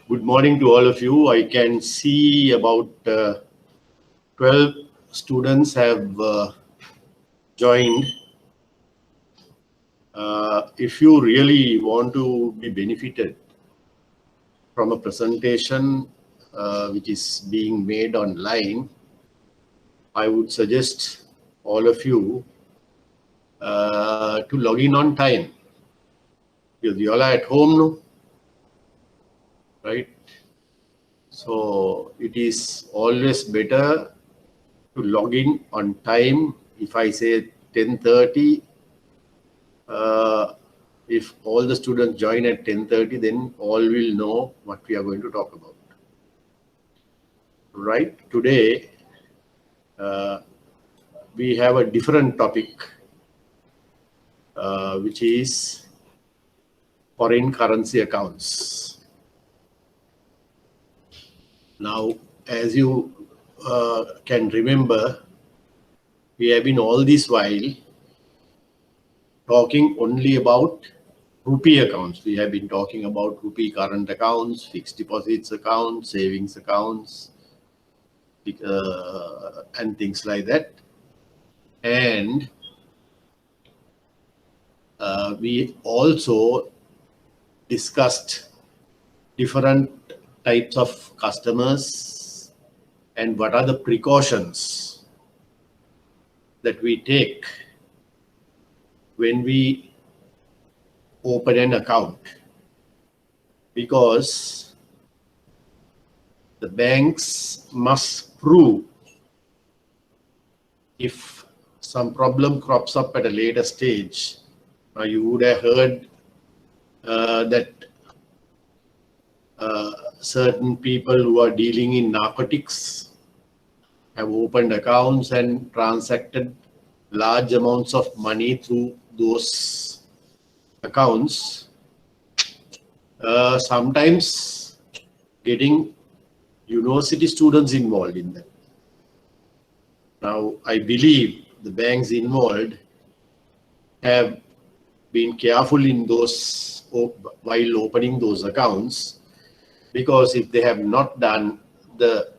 Good morning to all of you. I can see about 12 students have joined. If you really want to be benefited from a presentation which is being made online, I would suggest all of you to log in on time. Because you all are at home now, right? So it is always better to log in on time. If I say 10:30, if all the students join at 10:30, then all will know what we are going to talk about. Right? Today, we have a different topic, which is foreign currency accounts. Now, as you can remember, we have been all this while talking only about rupee accounts. We have been talking about rupee current accounts, fixed deposits accounts, savings accounts, and things like that. And we also discussed different types of customers and what are the precautions that we take when we open an account, because the banks must prove if some problem crops up at a later stage. You would have heard that certain people who are dealing in narcotics have opened accounts and transacted large amounts of money through those accounts, sometimes getting university students involved in that. Now, I believe the banks involved have been careful in those while opening those accounts, because if they have not done the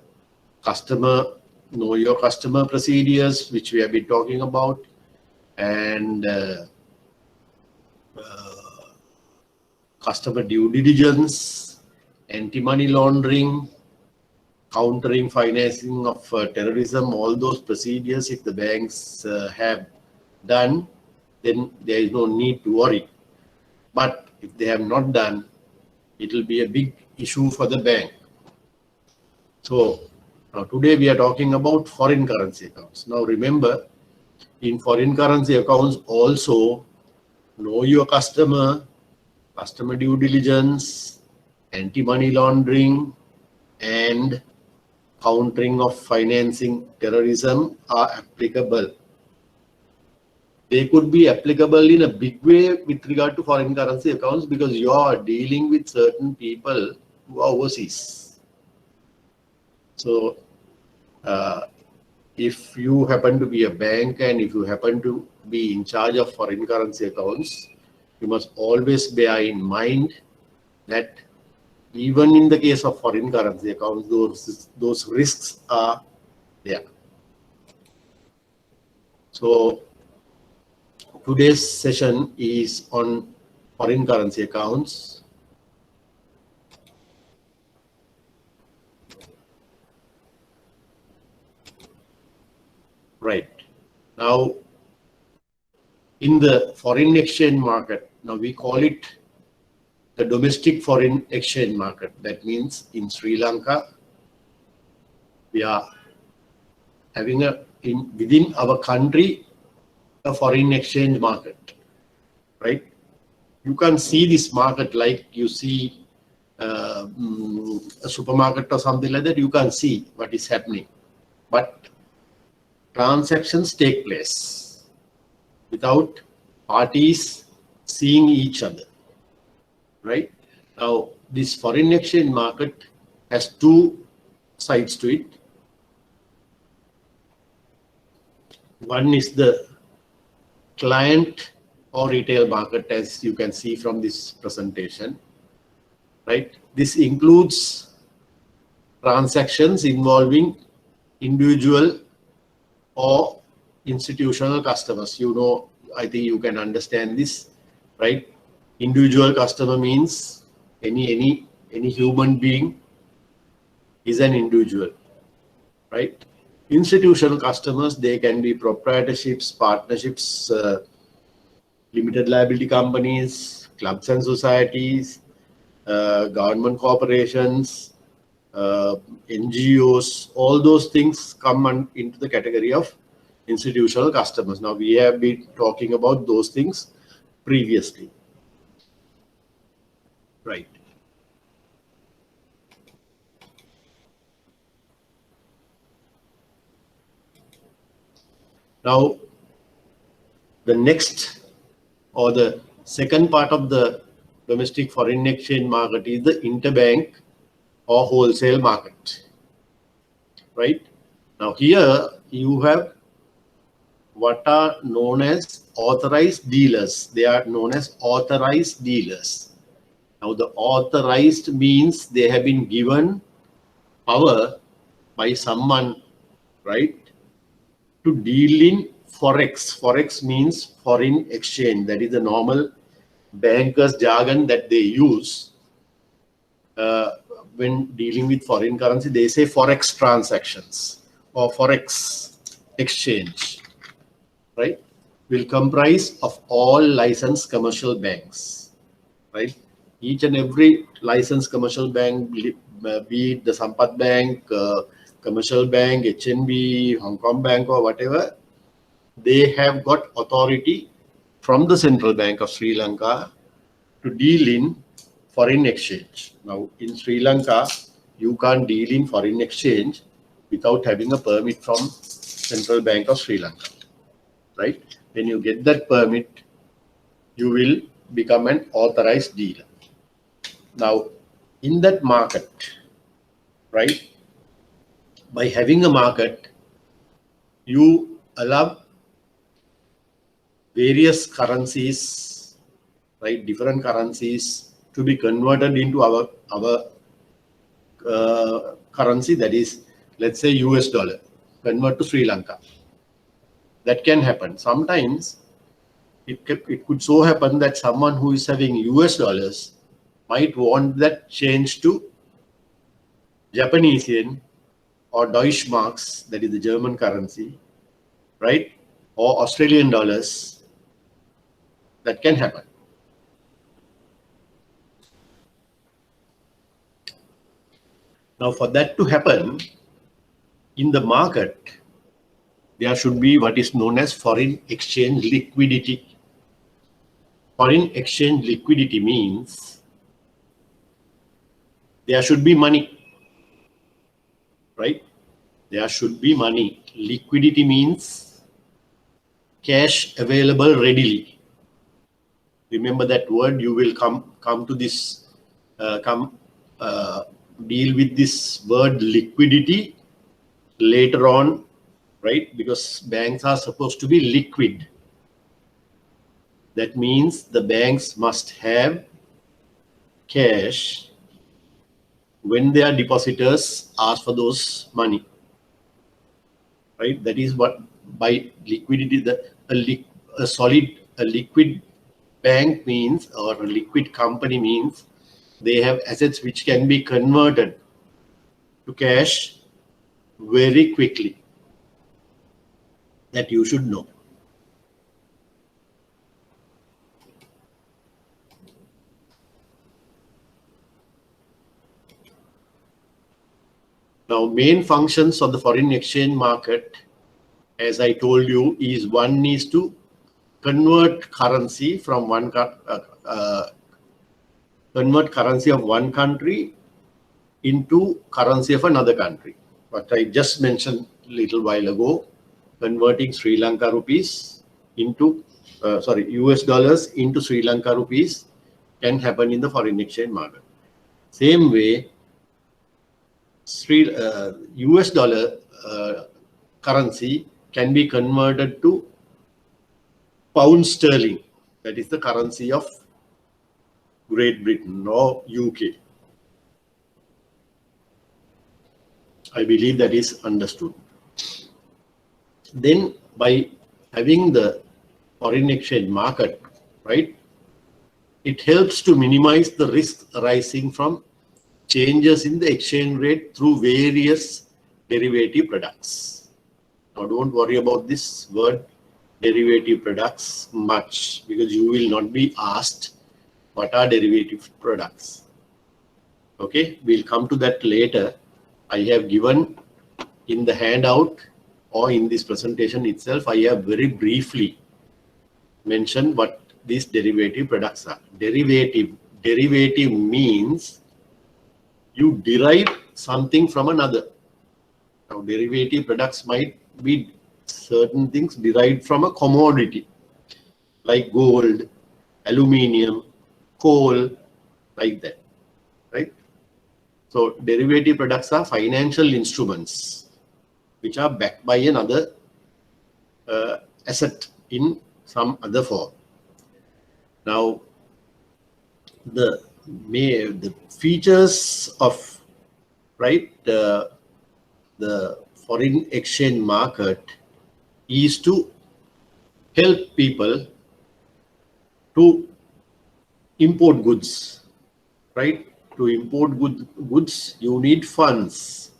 know your customer procedures, which we have been talking about, and customer due diligence, anti-money laundering, countering financing of terrorism, all those procedures, if the banks have done, then there is no need to worry. But if they have not done, it will be a big issue for the bank. So now today we are talking about foreign currency accounts. Now remember, in foreign currency accounts also, know your customer, customer due diligence, anti-money laundering, and countering of financing terrorism are applicable. They could be applicable in a big way with regard to foreign currency accounts, because you are dealing with certain people who are overseas. So if you happen to be a bank and if you happen to be in charge of foreign currency accounts, you must always bear in mind that even in the case of foreign currency accounts, those risks are there. So today's session is on foreign currency accounts. Right. Now, in the foreign exchange market, now we call it the domestic foreign exchange market. That means in Sri Lanka, we are having within our country a foreign exchange market, right? You can see this market like you see a supermarket or something like that. You can see what is happening, but transactions take place without parties seeing each other. Right? Now, this foreign exchange market has two sides to it. One is the client or retail market, as you can see from this presentation. right? This includes transactions involving individual or institutional customers. You know, I think you can understand this, right? Individual customer means any human being is an individual, right? Institutional customers, they can be proprietorships, partnerships, limited liability companies, clubs and societies, government corporations, NGOs, all those things come into the category of institutional customers. Now, we have been talking about those things previously, right? Now, the next or the second part of the domestic foreign exchange market is the interbank or wholesale market, right? Now, here you have what are known as authorized dealers. They are known as authorized dealers. Now, the authorized means they have been given power by someone, right, to deal in forex. Forex means foreign exchange. That is the normal bankers' jargon that they use when dealing with foreign currency. They say forex transactions or forex exchange, right? Will comprise of all licensed commercial banks, right? Each and every licensed commercial bank, be it the Sampath Bank, Commercial Bank, HNB, Hong Kong Bank, or whatever, they have got authority from the Central Bank of Sri Lanka to deal in foreign exchange. Now, in Sri Lanka, you can't deal in foreign exchange without having a permit from Central Bank of Sri Lanka, right? When you get that permit, you will become an authorized dealer. Now, in that market, right, by having a market, you allow various currencies, right, different currencies to be converted into our currency, that is, let's say US dollar, convert to Sri Lanka. That can happen. Sometimes it could so happen that someone who is having US dollars might want that change to Japanese yen or Deutsche Marks, that is the German currency, right? Or Australian dollars. That can happen. Now, for that to happen in the market, there should be what is known as foreign exchange liquidity. Foreign exchange liquidity means there should be money, right? There should be money. Liquidity means cash available readily. Remember that word. You will come to this, deal with this word liquidity later on, right? Because banks are supposed to be liquid. That means the banks must have cash when their depositors ask for those money, right? That is what by liquidity, a liquid bank means, or a liquid company means they have assets which can be converted to cash very quickly. That you should know. Now, main functions of the foreign exchange market, as I told you, is one is to convert currency from convert currency of one country into currency of another country. What I just mentioned a little while ago, converting Sri Lanka rupees into, US dollars into Sri Lanka rupees can happen in the foreign exchange market. Same way, US dollar currency can be converted to pound sterling, that is the currency of Great Britain or UK, I believe that is understood. Then by having the foreign exchange market, right, it helps to minimize the risk arising from changes in the exchange rate through various derivative products. Now don't worry about this word derivative products much, because you will not be asked what are derivative products. Okay, we'll come to that later. I have given in the handout or in this presentation itself, I have very briefly mentioned what these derivative products are. Derivative means you derive something from another. Now, derivative products might be certain things derived from a commodity like gold, aluminium, coal, like that, right? So derivative products are financial instruments which are backed by another asset in some other form. Now, the features of, right, the foreign exchange market is to help people to import goods, right? To import goods, you need funds.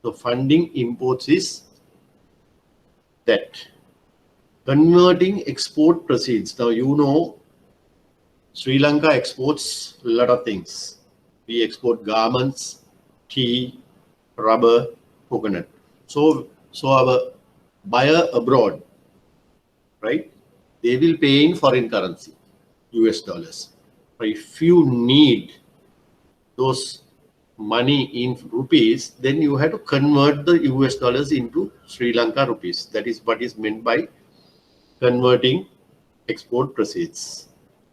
So funding imports is that. Converting export proceeds. Now, you know, Sri Lanka exports a lot of things. We export garments, tea, rubber, coconut. So our buyer abroad, right, they will pay in foreign currency, US dollars. But if you need those money in rupees, then you have to convert the US dollars into Sri Lanka rupees. That is what is meant by converting export proceeds.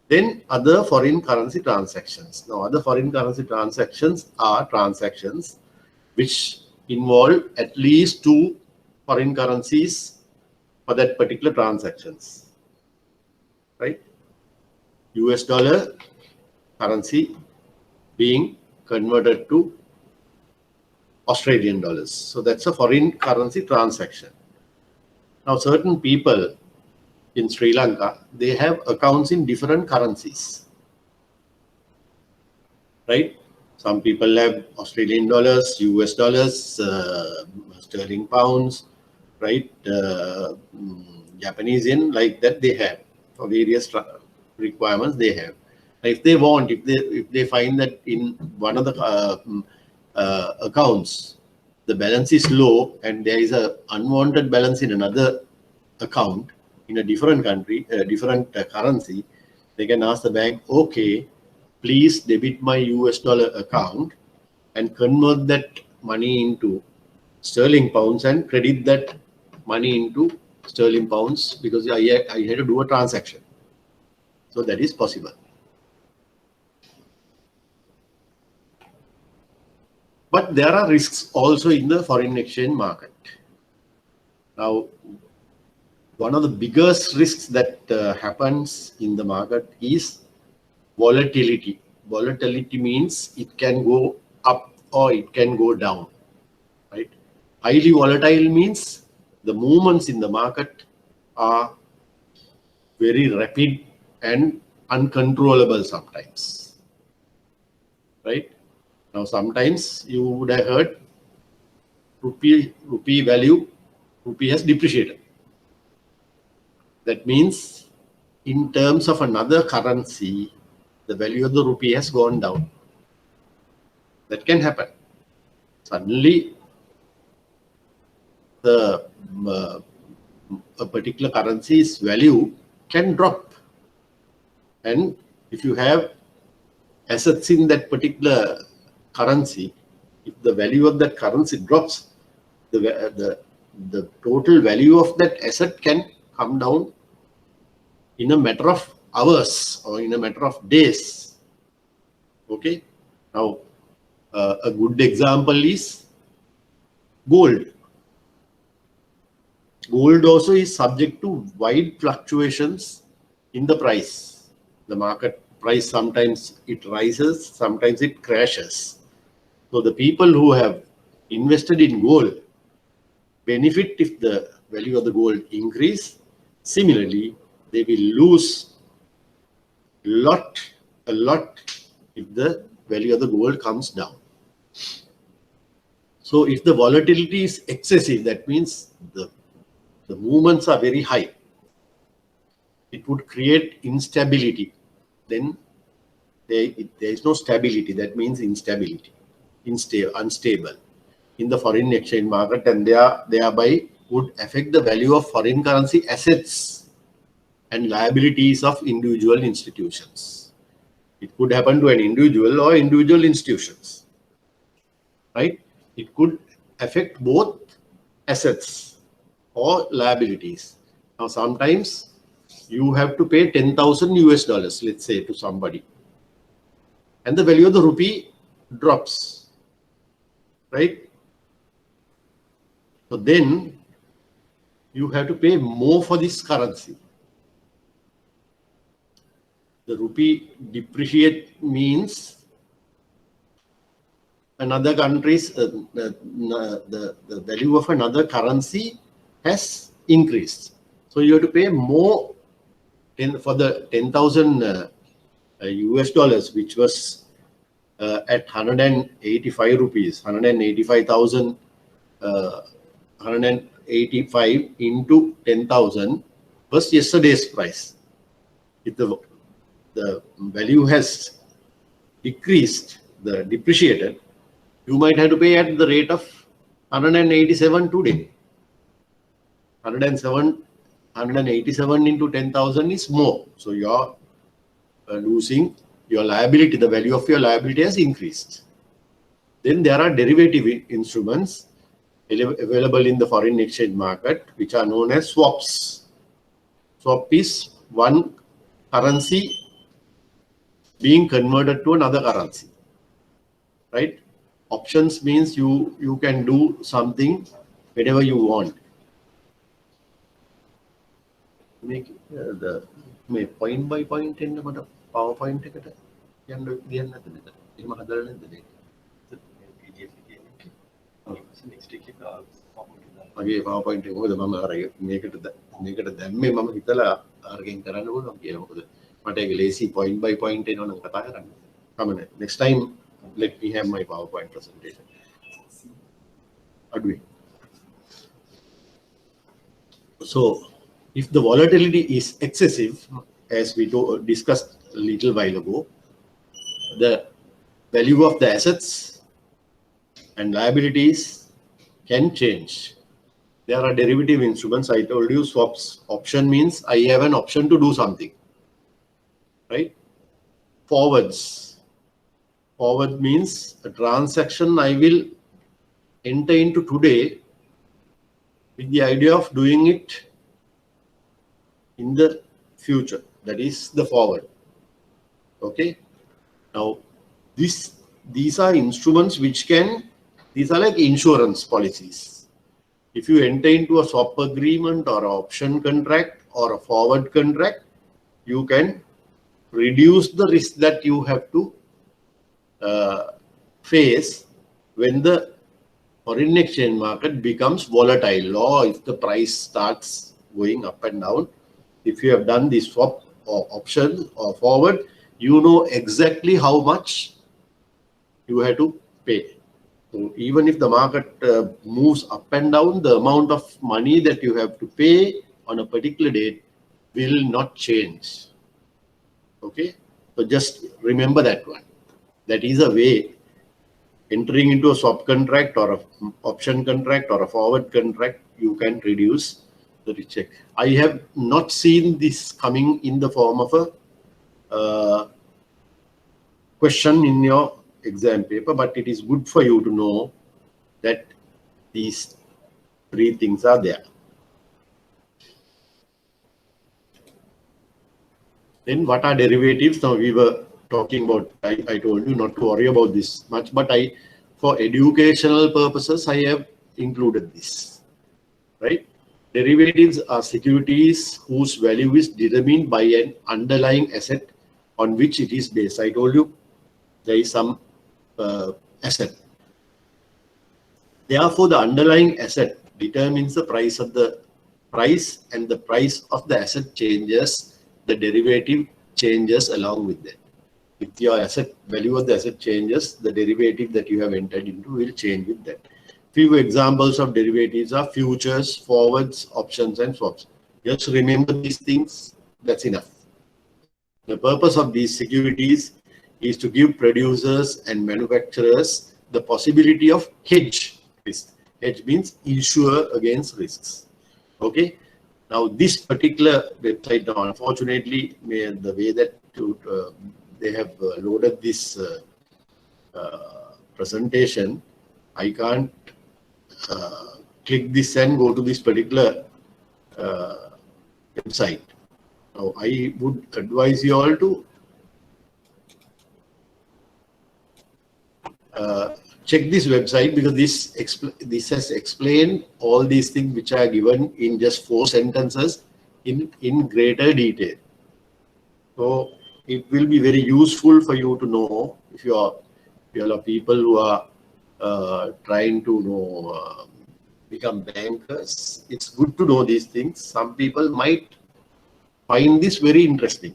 Then other foreign currency transactions. Now, other foreign currency transactions are transactions which involve at least 2 foreign currencies for that particular transactions, right? US dollar currency being converted to Australian dollars. So that's a foreign currency transaction. Now, certain people in Sri Lanka, they have accounts in different currencies, right? Some people have Australian dollars, US dollars, sterling pounds, right? Japanese yen, like that they have for various requirements they have. If they want, if they find that in one of the accounts the balance is low and there is a unwanted balance in another account in a different country, different currency, they can ask the bank, okay, please debit my US dollar account and convert that money into sterling pounds and credit that money into sterling pounds because I had to do a transaction. So that is possible. But there are risks also in the foreign exchange market. Now, one of the biggest risks that happens in the market is volatility. Volatility means it can go up or it can go down, right? Highly volatile means the movements in the market are very rapid and uncontrollable sometimes, right? Now, sometimes you would have heard rupee value, rupee has depreciated. That means in terms of another currency, the value of the rupee has gone down. That can happen. Suddenly, a particular currency's value can drop. And if you have assets in that particular currency, if the value of that currency drops, the total value of that asset can come down in a matter of hours or in a matter of days. Okay. Now, a good example is gold. Gold also is subject to wide fluctuations in the price. The market price, sometimes it rises, sometimes it crashes. So the people who have invested in gold benefit if the value of the gold increase. Similarly, they will lose a lot if the value of the gold comes down. So if the volatility is excessive, that means the movements are very high. It would create instability. Then there is no stability. That means instability, unstable in the foreign exchange market, and thereby would affect the value of foreign currency assets and liabilities of individual institutions. It could happen to an individual or individual institutions, right? It could affect both assets or liabilities. Now, sometimes you have to pay 10,000 US dollars, let's say, to somebody, and the value of the rupee drops, right? So then you have to pay more for this currency. The rupee depreciate means another country's the value of another currency has increased. So you have to pay more for the 10,000 US dollars, which was at 185 rupees, 185,000, 185 into 10,000 was yesterday's price. If the value has decreased, depreciated, you might have to pay at the rate of 187 today. 187 into 10,000 is more. So you're losing your liability. The value of your liability has increased. Then there are derivative instruments available in the foreign exchange market, which are known as swaps. Swap is one currency being converted to another currency, right? Options means you can do something whenever you want. Make the point by point in the PowerPoint ticket. මගේ PowerPoint එක මොකද මම අර මේකට දැම්මේ මම හිතලා අරගෙන කරන්න ඕන කියලා. මොකද මට ඒක ලේසි point by point එනවනම් කතා කරන්න. කමනේ. Next time let me have my PowerPoint presentation. Adui. So if the volatility is excessive, as we discussed a little while ago, the value of the assets and liabilities can change. There are derivative instruments. I told you swaps. Option means I have an option to do something, right? Forwards. Forward means a transaction I will enter into today with the idea of doing it in the future. That is the forward. Okay. Now, these are instruments which these are like insurance policies. If you enter into a swap agreement or an option contract or a forward contract, you can reduce the risk that you have to face when the foreign exchange market becomes volatile, or if the price starts going up and down. If you have done this swap or option or forward, you know exactly how much you have to pay. So even if the market moves up and down, the amount of money that you have to pay on a particular date will not change. Okay, so just remember that one. That is a way. Entering into a swap contract or an option contract or a forward contract, you can reduce the risk. I have not seen this coming in the form of a question in your exam paper, but it is good for you to know that these three things are there. Then what are derivatives? Now we were talking about, I told you not to worry about this much, but for educational purposes, I have included this, right? Derivatives are securities whose value is determined by an underlying asset on which it is based. I told you there is some asset. Therefore, the underlying asset determines the price of the price, and the price of the asset changes, the derivative changes along with that. If your asset value of the asset changes, the derivative that you have entered into will change with that. Few examples of derivatives are futures, forwards, options, and swaps. Just remember these things, that's enough. The purpose of these securities is to give producers and manufacturers the possibility of hedge risk. Hedge means insure against risks. Okay. Now this particular website, now unfortunately, the way that they have loaded this presentation, I can't click this and go to this particular website. Now I would advise you all to check this website, because this has explained all these things which are given in just 4 sentences in greater detail. So it will be very useful for you to know if you are people who are trying to become bankers. It's good to know these things. Some people might find this very interesting,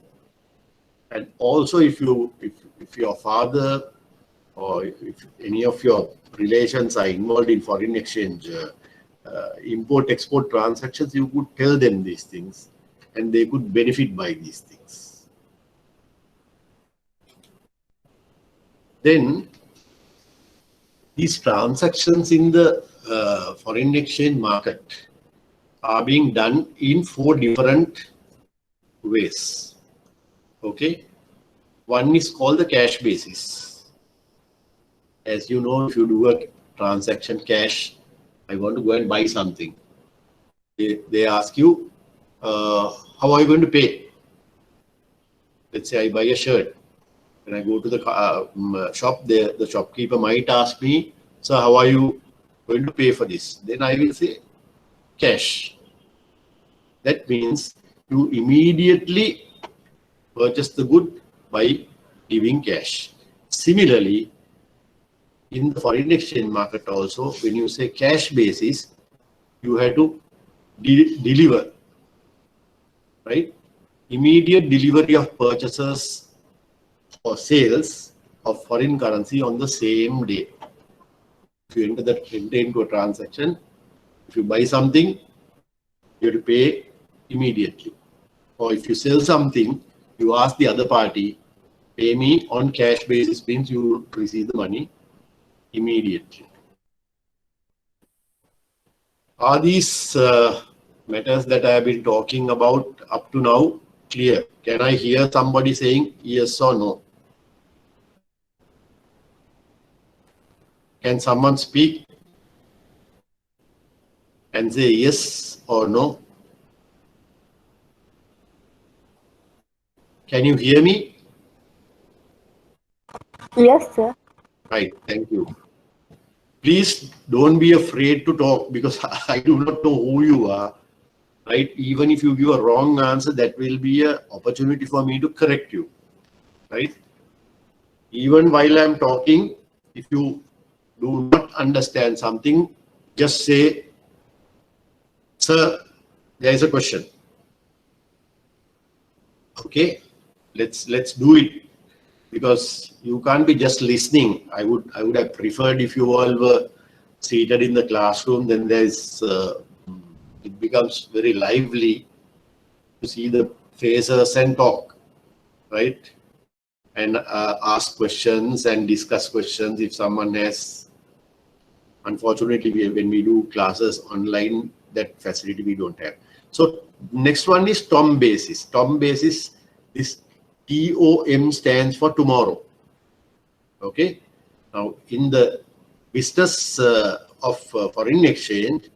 and also if your father or if any of your relations are involved in foreign exchange, import-export transactions, you could tell them these things and they could benefit by these things. Then these transactions in the foreign exchange market are being done in 4 different ways. Okay, one is called the cash basis. As you know, if you do a transaction cash, I want to go and buy something. They ask you, how are you going to pay? Let's say I buy a shirt. When I go to the shop, the shopkeeper might ask me, so how are you going to pay for this? Then I will say cash. That means you immediately purchase the good by giving cash. Similarly, in the foreign exchange market also, when you say cash basis, you have to deliver, right? Immediate delivery of purchases or sales of foreign currency on the same day. If you enter into a transaction, if you buy something, you have to pay immediately. Or if you sell something, you ask the other party, pay me on cash basis, means you receive the money immediately. Are these matters that I have been talking about up to now clear? Can I hear somebody saying yes or no? Can someone speak and say yes or no? Can you hear me? Yes, sir. Right, thank you. Please don't be afraid to talk, because I do not know who you are, right? Even if you give a wrong answer, that will be an opportunity for me to correct you, right? Even while I'm talking, if you do not understand something, just say, sir, there is a question. Okay, let's do it, because you can't be just listening. I would have preferred if you all were seated in the classroom. Then there's it becomes very lively to see the faces and talk, right? And ask questions and discuss questions if someone has. Unfortunately, when we do classes online, that facility we don't have. So next one is TOM basis. TOM basis, this TOM stands for tomorrow. Okay. Now in the business of foreign exchange,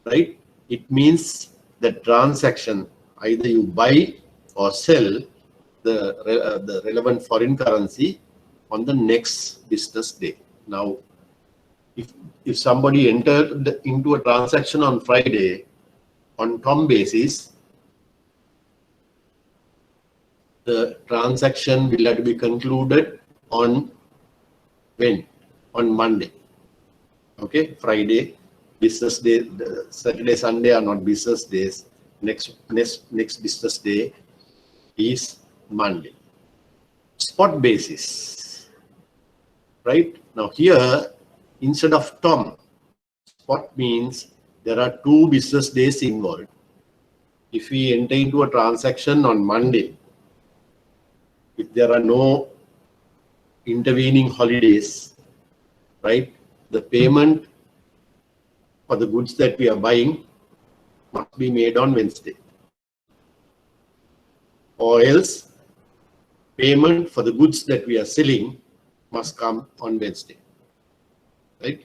right, it means the transaction, either you buy or sell the relevant foreign currency on the next business day. Now, if somebody entered into a transaction on Friday on TOM basis, the transaction will have to be concluded on when? On Monday. Okay, Friday, business day, Saturday, Sunday are not business days. Next business day is Monday. Spot basis, right? Now here, instead of Tom, spot means there are 2 business days involved. If we enter into a transaction on Monday, if there are no intervening holidays, right, the payment for the goods that we are buying must be made on Wednesday. Or else, payment for the goods that we are selling must come on Wednesday. Right?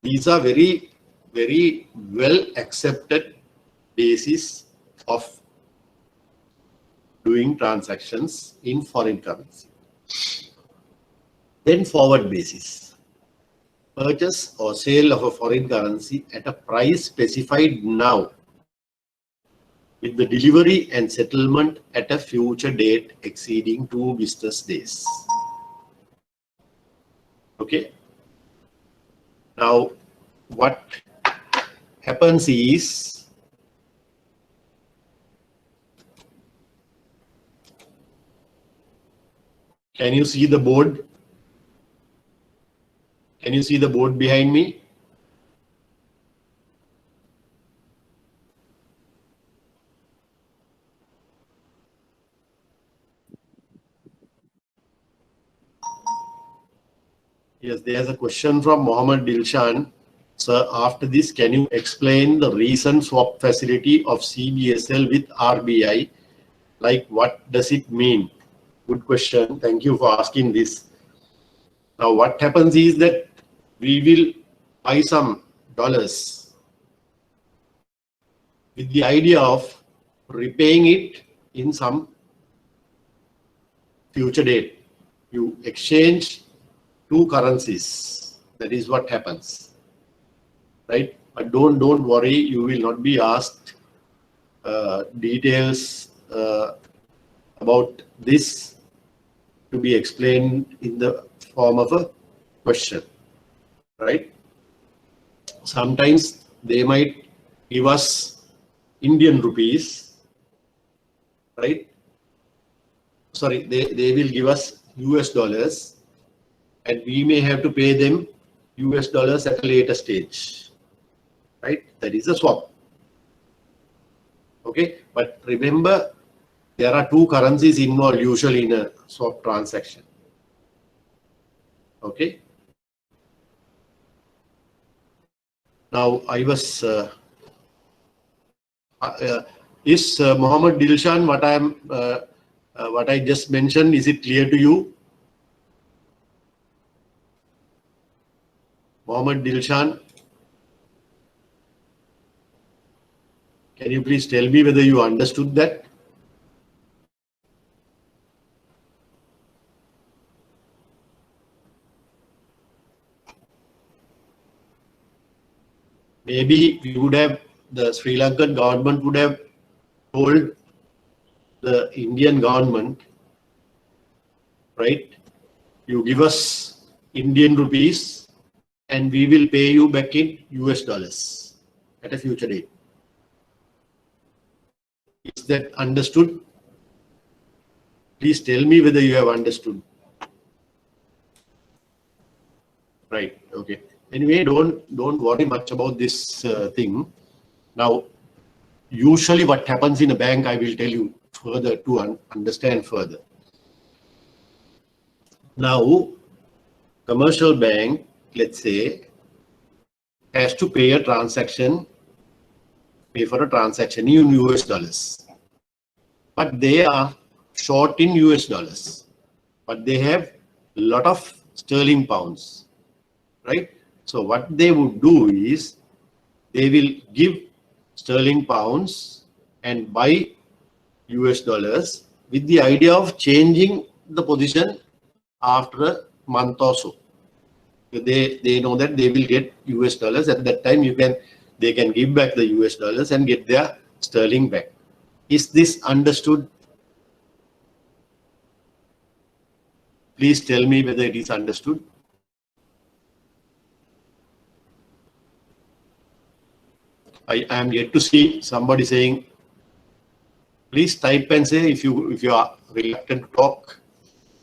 These are very, very well accepted basis of doing transactions in foreign currency. Then forward basis. Purchase or sale of a foreign currency at a price specified now, with the delivery and settlement at a future date exceeding 2 business days. Okay. Now, what happens is, can you see the board? Can you see the board behind me? Yes, there's a question from Mohammed Dilshan. Sir, after this, can you explain the recent swap facility of CBSL with RBI? Like, what does it mean? Good question. Thank you for asking this. Now, what happens is that we will buy some dollars with the idea of repaying it in some future date. You exchange 2 currencies. That is what happens, right? But don't worry. You will not be asked details about this to be explained in the form of a question, right? Sometimes they might give us Indian rupees, right? Sorry, they will give us US dollars, and we may have to pay them US dollars at a later stage, right? That is a swap. Okay, but remember, there are 2 currencies involved usually in a swap transaction. Okay. Now, I was is Mohammed Dilshan, what I just mentioned, is it clear to you? Mohammed Dilshan, can you please tell me whether you understood that? Maybe we would have, the Sri Lankan government would have told the Indian government, right? You give us Indian rupees and we will pay you back in US dollars at a future date. Is that understood? Please tell me whether you have understood. Right, okay. Anyway, don't worry much about this thing. Now, usually what happens in a bank, I will tell you further to understand further. Now, commercial bank, let's say, has to pay for a transaction in US dollars. But they are short in US dollars. But they have a lot of sterling pounds, right? So what they would do is they will give sterling pounds and buy US dollars with the idea of changing the position after a month or so. They know that they will get US dollars. At that time, they can give back the US dollars and get their sterling back. Is this understood? Please tell me whether it is understood. I am yet to see somebody saying, please type and say if you are reluctant to talk,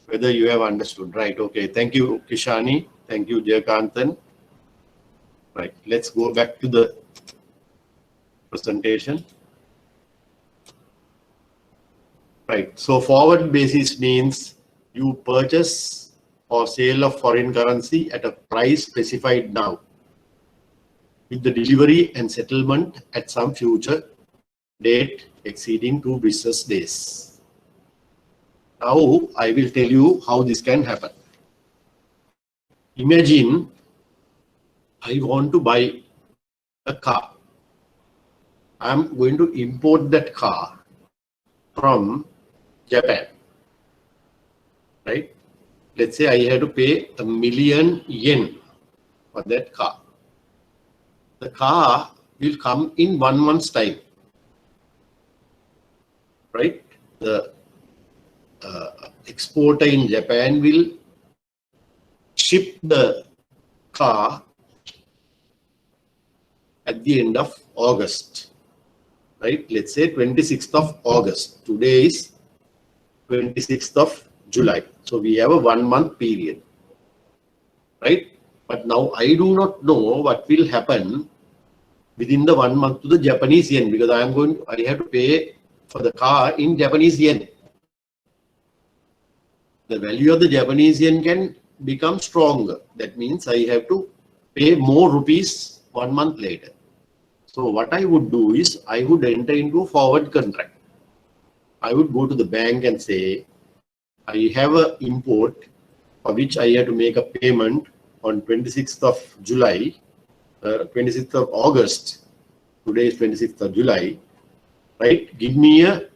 whether you have understood. Right. Okay. Thank you, Kishani. Thank you, Jayakanthan. Right. Let's go back to the presentation. Right. So forward basis means you purchase or sale of foreign currency at a price specified now, with the delivery and settlement at some future date exceeding 2 business days. Now I will tell you how this can happen. Imagine I want to buy a car. I'm going to import that car from Japan, right? Let's say I have to pay $1,000,000 for that car. The car will come in 1 month's time, right? The exporter in Japan will ship the car at the end of August, right? Let's say 26th of August. Today is 26th of July. So we have a 1 month period, right? But now I do not know what will happen within the 1 month to the Japanese yen, because I have to pay for the car in Japanese yen. The value of the Japanese yen can become stronger. That means I have to pay more rupees 1 month later. So what I would do is I would enter into a forward contract. I would go to the bank and say, I have an import for which I have to make a payment on 26th of July, 26th of August. Today is 26th of July, right? Give me a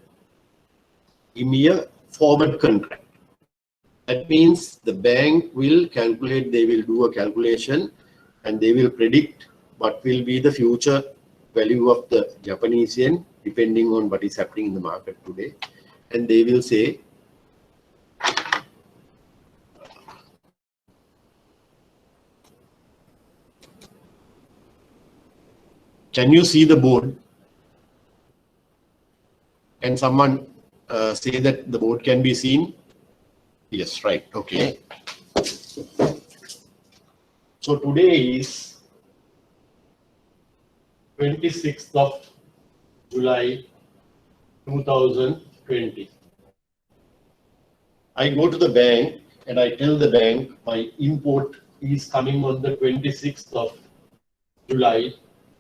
forward contract. That means the bank will calculate, they will do a calculation and they will predict what will be the future value of the Japanese yen depending on what is happening in the market today. And they will say, can you see the board? Can someone say that the board can be seen? Yes, right. Okay. So today is 26th of July 2020. I go to the bank and I tell the bank my import is coming on the 26th of July,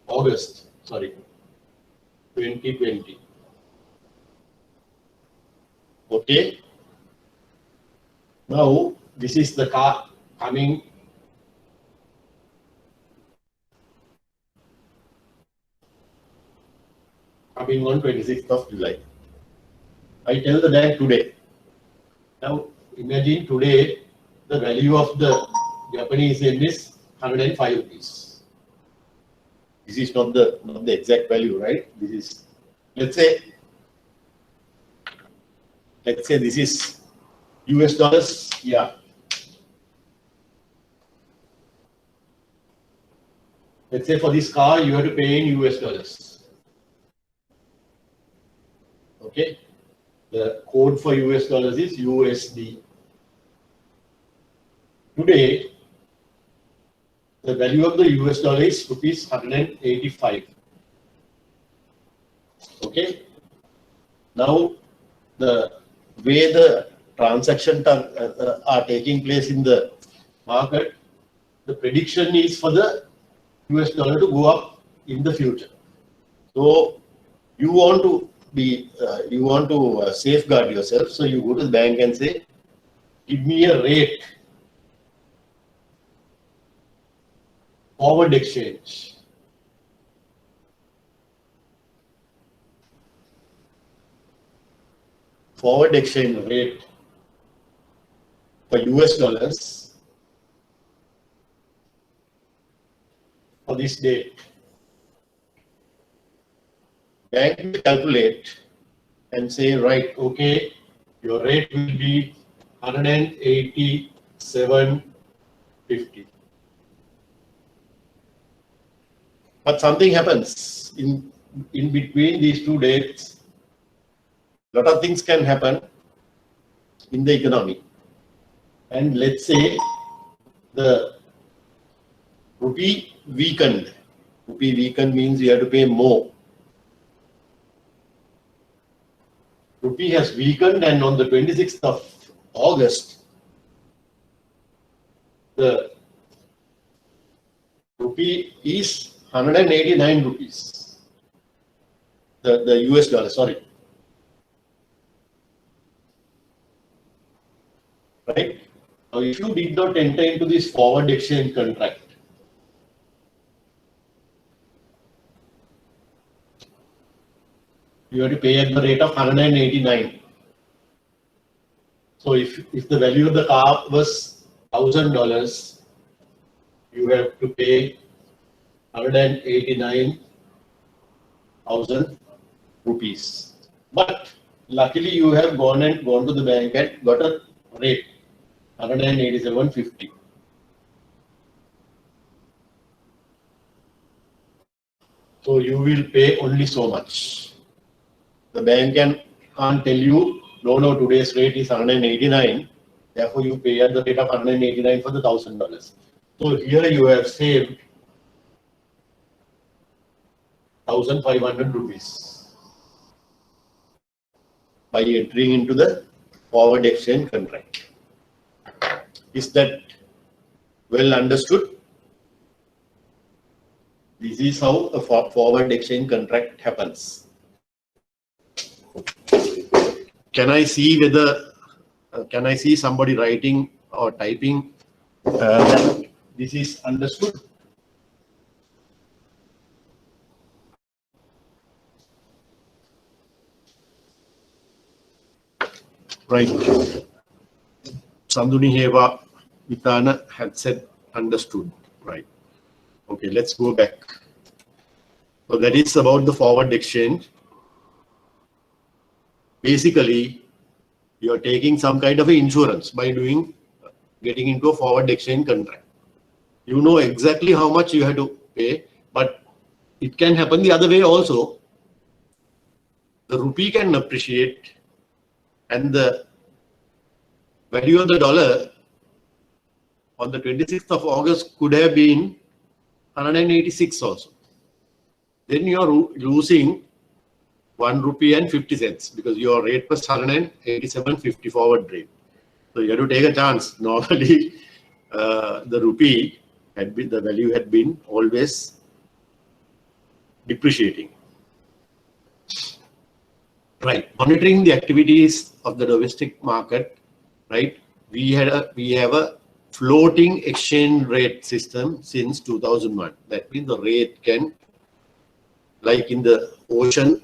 August, sorry, 2020. Okay. Now this is the car coming on 26th of July. I tell the bank today. Now imagine today the value of the Japanese yen is 105 rupees. This is not the exact value, right? This is, let's say this is US dollars. Yeah. Let's say for this car you have to pay in US dollars. Okay, the code for US dollars is USD. Today, the value of the US dollar is rupees 185. Okay, now the way the transactions are taking place in the market, the prediction is for the US dollar to go up in the future. So you want to safeguard yourself. So you go to the bank and say, give me a rate, forward exchange. Forward exchange rate for US dollars for this date. Bank will calculate and say, right, okay, your rate will be 187.50. But something happens in between these two dates. A lot of things can happen in the economy. And let's say the rupee weakened. Rupee weakened means you have to pay more. Rupee has weakened, and on the 26th of August, the rupee is 189 rupees. The US dollar, sorry. Right? Now, if you did not enter into this forward exchange contract, you have to pay at the rate of 189. So if the value of the car was $1,000, you have to pay 189,000 rupees. But luckily you have gone to the bank and got a rate 187.50. So you will pay only so much. The bank can't tell you, no, today's rate is 189. Therefore, you pay at the rate of 189 for the $1,000. So here you have saved 1,500 rupees by entering into the forward exchange contract. Is that well understood? This is how a forward exchange contract happens. Can I see whether, can I see somebody writing or typing that this is understood? Right. Sanduni Heva Vitana had said understood. Right. Okay, let's go back. So that is about the forward exchange. Basically, you are taking some kind of insurance by getting into a forward exchange contract. You know exactly how much you have to pay, but it can happen the other way also. The rupee can appreciate and the value of the dollar on the 26th of August could have been 186 also. Then you are losing 1 rupee and 50 cents because your rate was 187.50 forward rate. So you have to take a chance. Normally, the rupee had been, the value had been always depreciating. Right. Monitoring the activities of the domestic market, right? We have a floating exchange rate system since 2001. That means the rate can, like in the ocean,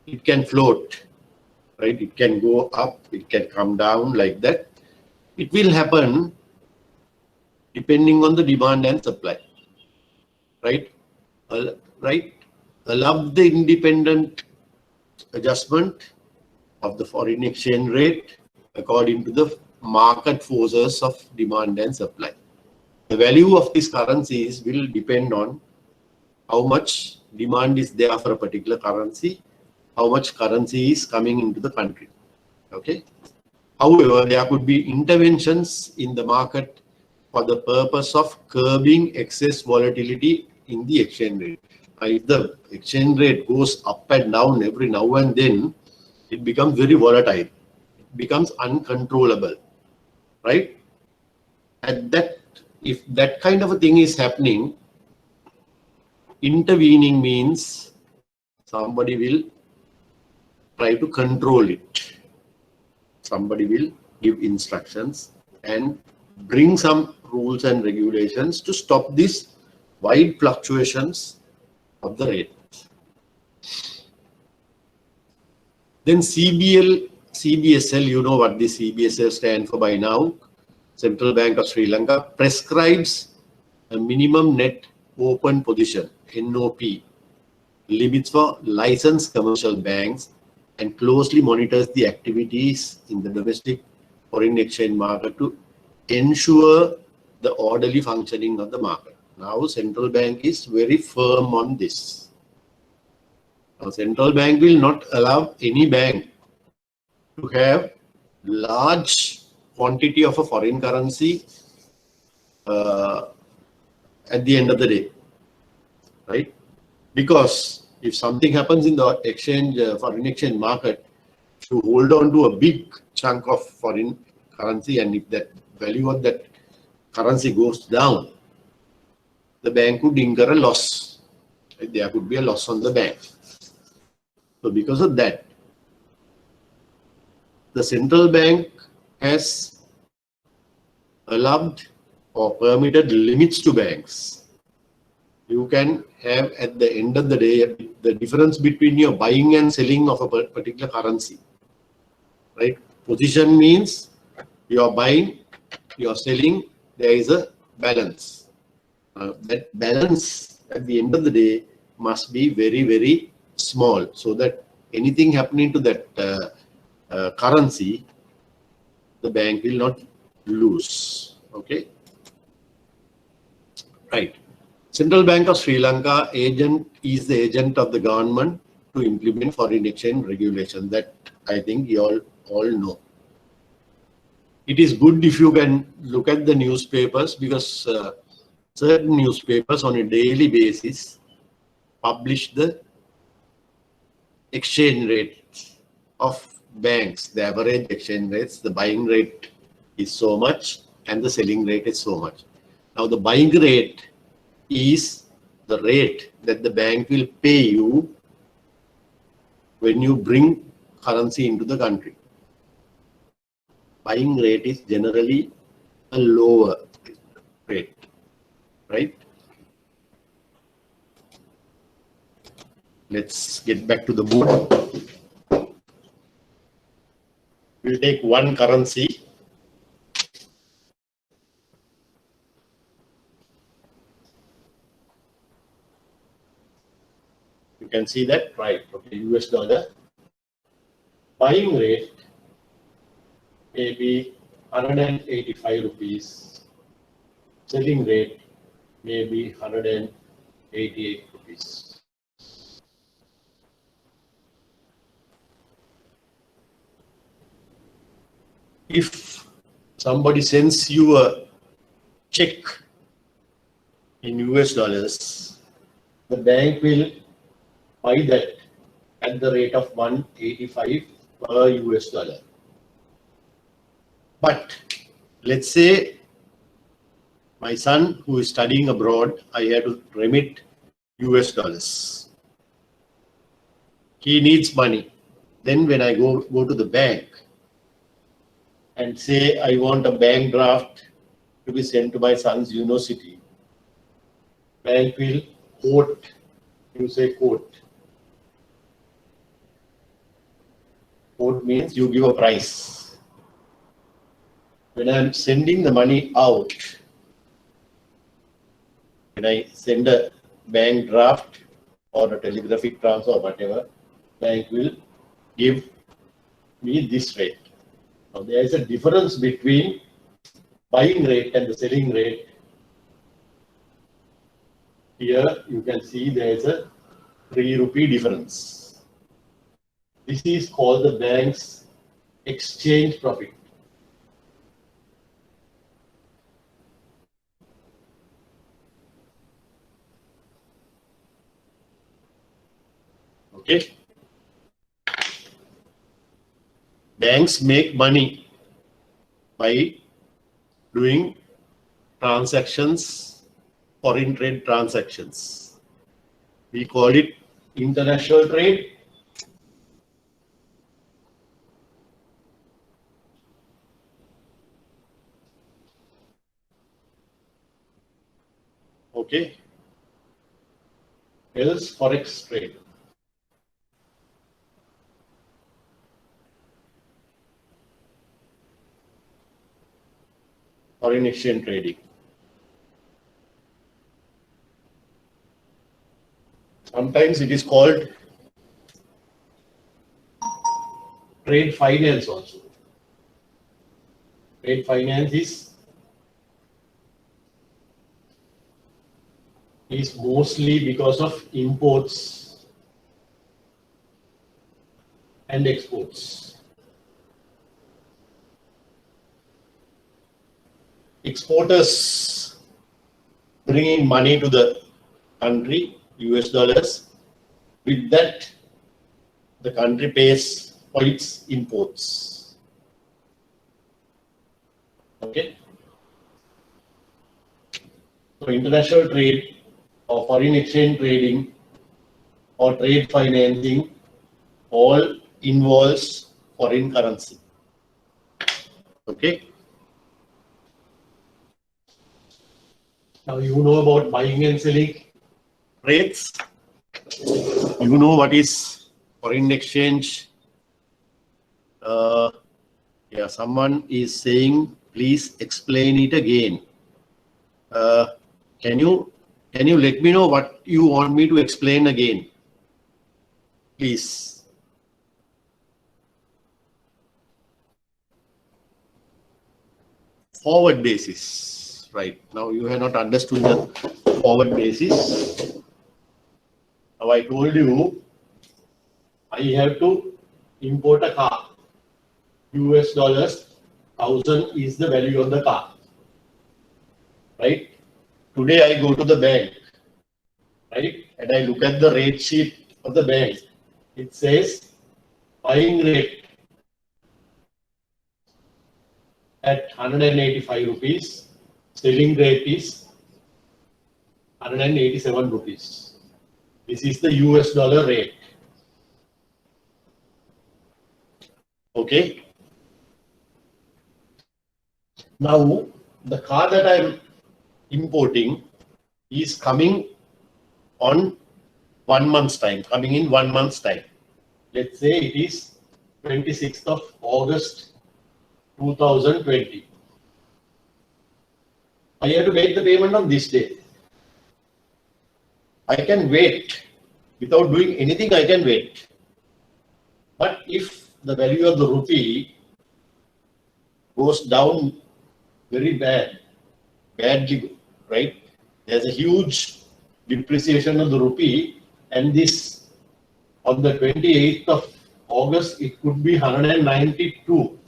it can float, right? It can go up, it can come down like that. It will happen depending on the demand and supply, right? Right? Allow the independent adjustment of the foreign exchange rate according to the market forces of demand and supply. The value of these currencies will depend on how much demand is there for a particular currency, how much currency is coming into the country. Okay. However, there could be interventions in the market for the purpose of curbing excess volatility in the exchange rate. If the exchange rate goes up and down every now and then, it becomes very volatile. It becomes uncontrollable, right? And that, if that kind of a thing is happening, intervening means somebody will try to control it. Somebody will give instructions and bring some rules and regulations to stop these wide fluctuations of the rate. Then CBSL, you know what the CBSL stands for by now. Central Bank of Sri Lanka prescribes a minimum net open position, NOP, limits for licensed commercial banks and closely monitors the activities in the domestic foreign exchange market to ensure the orderly functioning of the market. Now central bank is very firm on this. Now central bank will not allow any bank to have large quantity of a foreign currency at the end of the day, right? Because if something happens in the exchange, foreign exchange market, to hold on to a big chunk of foreign currency, and if that value of that currency goes down, the bank could incur a loss. There could be a loss on the bank. So because of that, the central bank has allowed or permitted limits to banks. You can have at the end of the day the difference between your buying and selling of a particular currency, right? Position means you are buying, you are selling, there is a balance. That balance at the end of the day must be very, very small, so that anything happening to that currency, the bank will not lose. Okay, right. Central Bank of Sri Lanka agent is the agent of the government to implement foreign exchange regulation. That I think you all know. It is good if you can look at the newspapers, because certain newspapers on a daily basis publish the exchange rate of banks, the average exchange rates. The buying rate is so much and the selling rate is so much. Now the buying rate is the rate that the bank will pay you when you bring currency into the country. Buying rate is generally a lower rate, right? Let's get back to the board. We'll take one currency. You can see that, right? Okay, US dollar. Buying rate may be 185 rupees. Selling rate may be 188 rupees. If somebody sends you a check in US dollars, the bank will buy that at the rate of 185 per US dollar. But let's say my son who is studying abroad, I have to remit US dollars. He needs money. Then when I go to the bank and say I want a bank draft to be sent to my son's university, bank will quote, you say quote. Quote means you give a price. When I'm sending the money out, when I send a bank draft or a telegraphic transfer or whatever, bank will give me this rate. Now there is a difference between buying rate and the selling rate. Here you can see there is a 3 rupee difference. This is called the bank's exchange profit. Okay. Banks make money by doing transactions, foreign trade transactions. We call it international trade. Okay. Else forex trade. Foreign exchange trading. Sometimes it is called trade finance also. Trade finance is is mostly because of imports and exports. Exporters bring in money to the country, US dollars. With that, the country pays for its imports. Okay. So international trade or foreign exchange trading or trade financing all involves foreign currency. Okay. Now you know about buying and selling rates. You know what is foreign exchange. Yeah, someone is saying, please explain it again. Can you let me know what you want me to explain again, please? Forward basis, right? Now you have not understood the forward basis. Now I told you I have to import a car. US dollars 1,000 is the value of the car, right? Today I go to the bank, right? And I look at the rate sheet of the bank. It says buying rate at 185 rupees, selling rate is 187 rupees. This is the US dollar rate. Okay. Now, the car that I'm importing is coming on 1 month's time, coming in 1 month's time. Let's say it is 26th of August 2020. I have to make the payment on this day. I can wait. Without doing anything, I can wait. But if the value of the rupee goes down very badly, right? There's a huge depreciation of the rupee, and this on the 28th of August, it could be 192.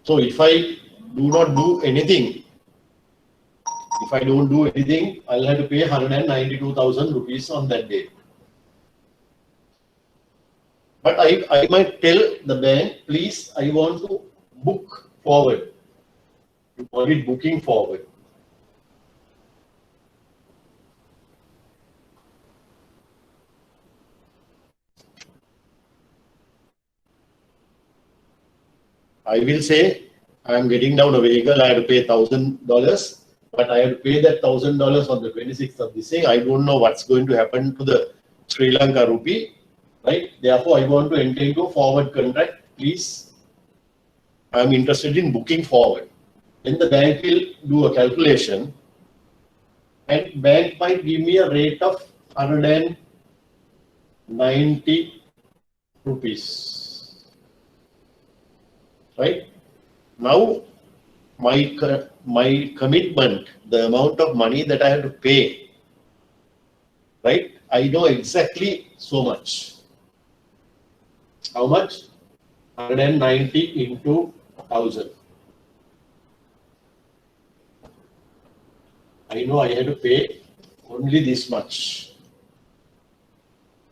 So if I do not do anything, if I don't do anything, I'll have to pay 192,000 rupees on that day. But I might tell the bank, please, I want to book forward. You call it booking forward. I will say, I am getting down a vehicle, I have to pay $1,000, but I have to pay that $1,000 on the 26th of this thing. I don't know what's going to happen to the Sri Lanka rupee, right? Therefore, I want to enter into a forward contract. Please, I am interested in booking forward. Then the bank will do a calculation, and bank might give me a rate of 190 rupees. Right? Now, my commitment, the amount of money that I have to pay, right? I know exactly so much. How much? 190 into 1,000. I know I have to pay only this much.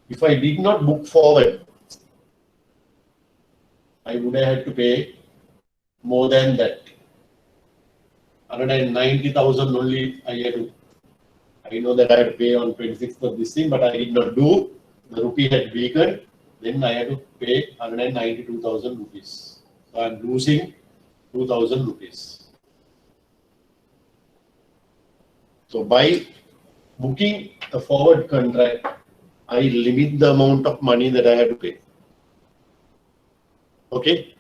If I did not book forward, I would have had to pay more than that. 190,000 only I had to. I know that I had to pay on 26th of this thing, but I did not do. The rupee had weakened. Then I had to pay 192,000 rupees. So I am losing 2,000 rupees. So by booking a forward contract, I limit the amount of money that I have to pay. Okay.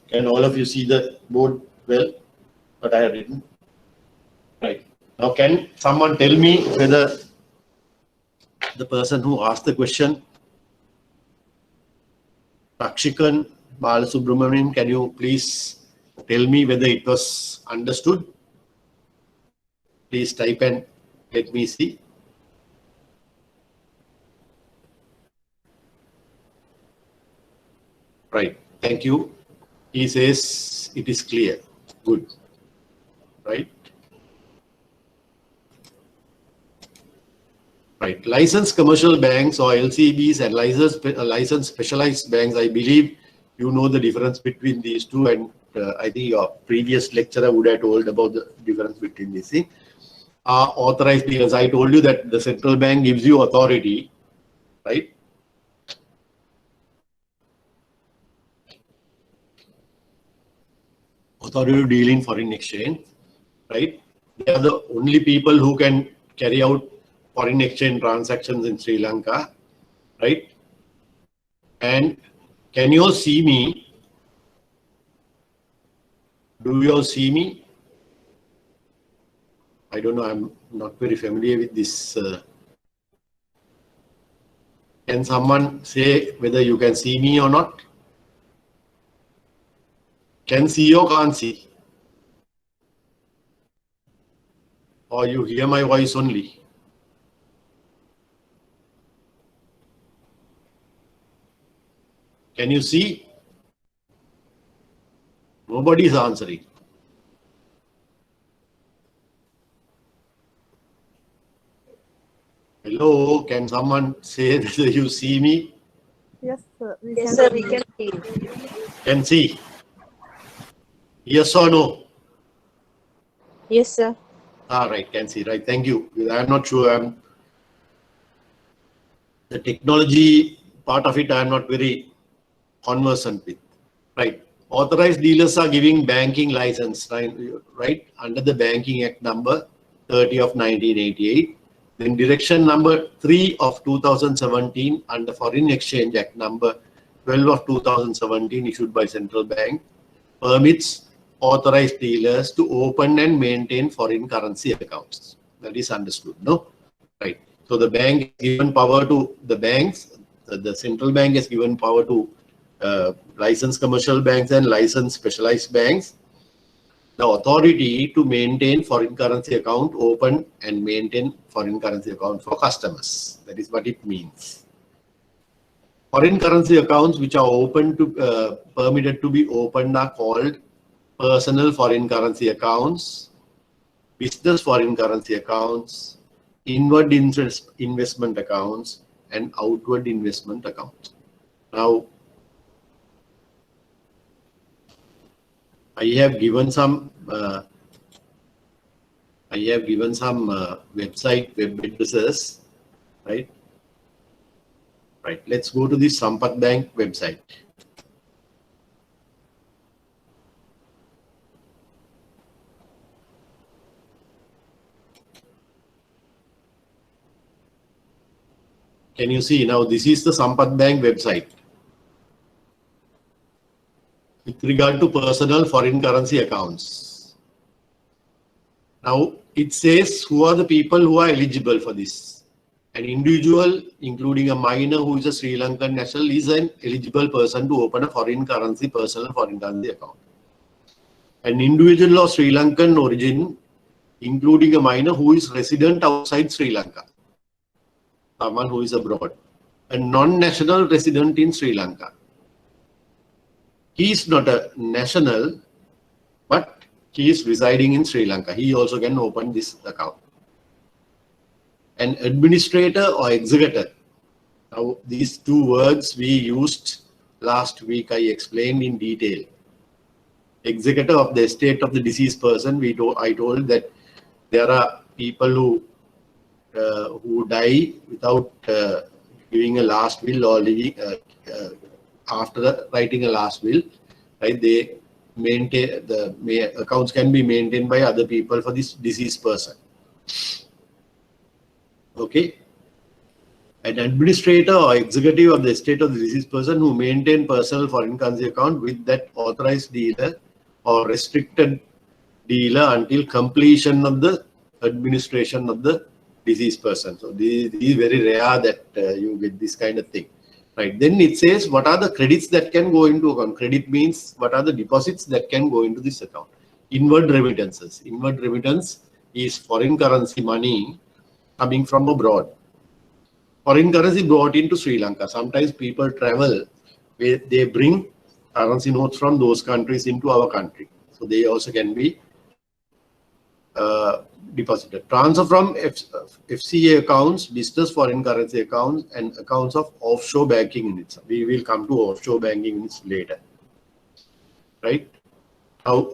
Can all of you see the board well? What I have written? Right. Now, can someone tell me whether the person who asked the question, Rakshikan Balasubramanian, can you please tell me whether it was understood. Please type and let me see. Right. Thank you. He says it is clear. Good. Right. Right. Licensed commercial banks or LCBs and licensed specialized banks, I believe you know the difference between these two, and I think your previous lecturer would have told about the difference between these things. Are authorized dealers. I told you that the central bank gives you authority, right? Authority to deal in foreign exchange, right? They are the only people who can carry out foreign exchange transactions in Sri Lanka, right? And can you all see me? Do you all see me? I don't know. I'm not very familiar with this. Can someone say whether you can see me or not? Can see or can't see? Or you hear my voice only? Can you see? Nobody is answering. Hello, can someone say whether you see me? Yes, sir. We can see. Can see? Yes or no? Yes, sir. Ah, right, can see. Right, thank you. I'm not sure. The technology part of it, I'm not very conversant with. Right. Authorized dealers are giving banking license, right? Under the Banking Act number 30 of 1988. Then Direction number 3 of 2017 under Foreign Exchange Act number 12 of 2017 issued by Central Bank permits authorized dealers to open and maintain foreign currency accounts. That is understood, no? Right. So the bank has given power to the banks. The central bank has given power to licensed commercial banks and licensed specialized banks the authority to maintain foreign currency account, open and maintain foreign currency account for customers. That is what it means. Foreign currency accounts which are open to permitted to be opened are called personal foreign currency accounts, business foreign currency accounts, inward investment accounts, and outward investment accounts. Now, I have given some website web addresses, right? Right. Let's go to the Sampath Bank website. Can you see now? This is the Sampath Bank website. With regard to personal foreign currency accounts. Now, it says who are the people who are eligible for this. An individual, including a minor who is a Sri Lankan national, is an eligible person to open a personal foreign currency account. An individual of Sri Lankan origin, including a minor who is resident outside Sri Lanka. Someone who is abroad. A non-national resident in Sri Lanka. He is not a national, but he is residing in Sri Lanka. He also can open this account. An administrator or executor. Now, these two words we used last week, I explained in detail. Executor of the estate of the deceased person, I told that there are people who die without giving a last will or living, after writing a last will, right? They maintain the accounts can be maintained by other people for this deceased person. Okay. An administrator or executive of the estate of the deceased person who maintain personal foreign currency account with that authorized dealer or restricted dealer until completion of the administration of the deceased person. So this is very rare that you get this kind of thing. Right. Then it says what are the credits that can go into account. Credit means what are the deposits that can go into this account. Inward remittances. Inward remittance is foreign currency money coming from abroad. Foreign currency brought into Sri Lanka. Sometimes people travel, they bring currency notes from those countries into our country. So they also can be deposited. Transfer from FCA accounts, business foreign currency accounts, and accounts of offshore banking units. We will come to offshore banking units later. Right? Now,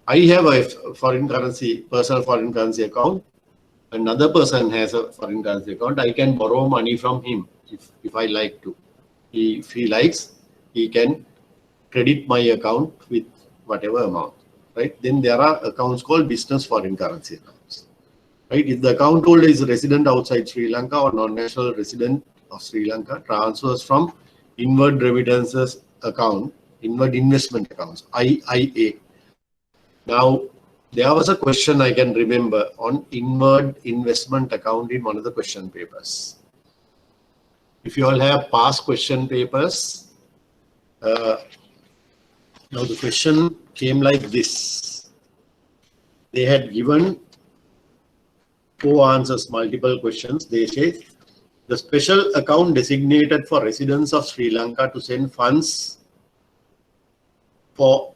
I have a personal foreign currency account. Another person has a foreign currency account. I can borrow money from him if I like to. If he likes, he can credit my account with whatever amount. Right? Then there are accounts called business foreign currency accounts. Right? If the account holder is a resident outside Sri Lanka or non-national resident of Sri Lanka, transfers from inward remittances account, inward investment accounts, IIA. Now, there was a question I can remember on inward investment account in one of the question papers. If you all have past question papers, now the question came like this. They had given 4 answers, multiple questions. They say the special account designated for residents of Sri Lanka to send funds for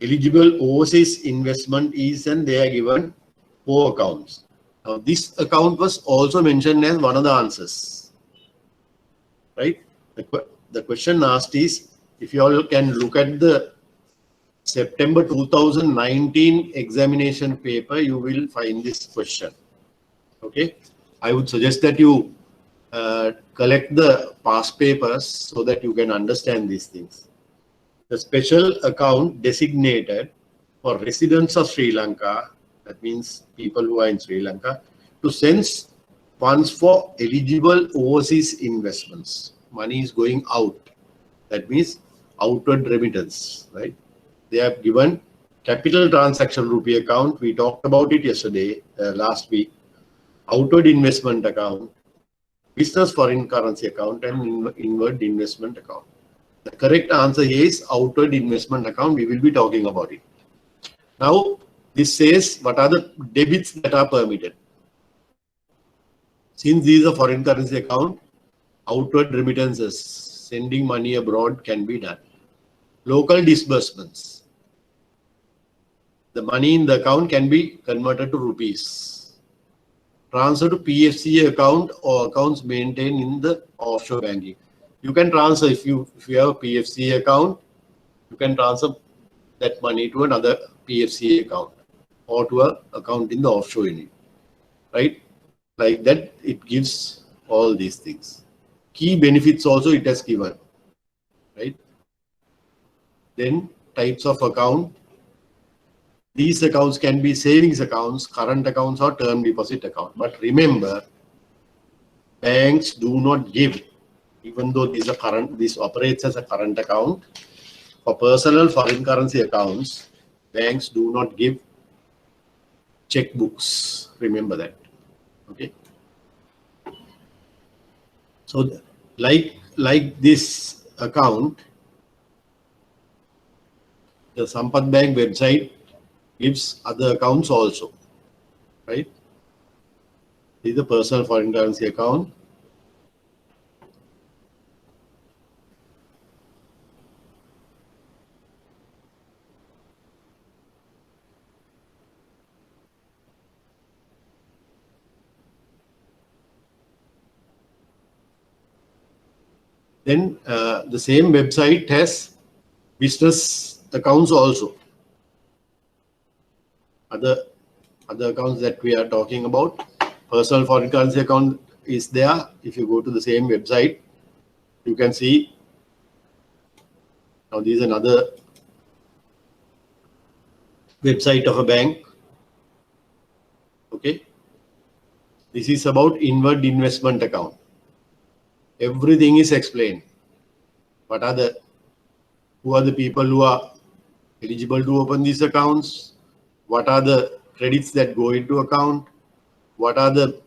eligible overseas investment is, and they are given 4 accounts. Now this account was also mentioned as one of the answers. Right? The question asked is, if you all can look at the September 2019 examination paper, you will find this question. Okay, I would suggest that you collect the past papers so that you can understand these things. The special account designated for residents of Sri Lanka, that means people who are in Sri Lanka, to send funds for eligible overseas investments. Money is going out. That means outward remittance, right? They have given capital transaction rupee account. We talked about it yesterday, last week. Outward investment account, business foreign currency account, and inward investment account. The correct answer is outward investment account. We will be talking about it. Now, this says what are the debits that are permitted. Since these are foreign currency account, outward remittances, sending money abroad can be done. Local disbursements. The money in the account can be converted to rupees. Transfer to PFCA account or accounts maintained in the offshore banking. You can transfer, if you have a PFCA account, you can transfer that money to another PFCA account or to an account in the offshore unit. Right? Like that, it gives all these things. Key benefits also it has given. Right? Then types of account. These accounts can be savings accounts, current accounts, or term deposit account. But remember, banks do not give, even though this operates as a current account. For personal foreign currency accounts, banks do not give checkbooks. Remember that. Okay. So, like this account, the Sampath Bank website gives other accounts also, right? This is the personal foreign currency account. Then the same website has business accounts also. Other accounts that we are talking about. Personal foreign currency account is there. If you go to the same website, you can see. Now, this is another website of a bank. Okay. This is about inward investment account. Everything is explained. Who are the people who are eligible to open these accounts? What are the credits that go into account? What are the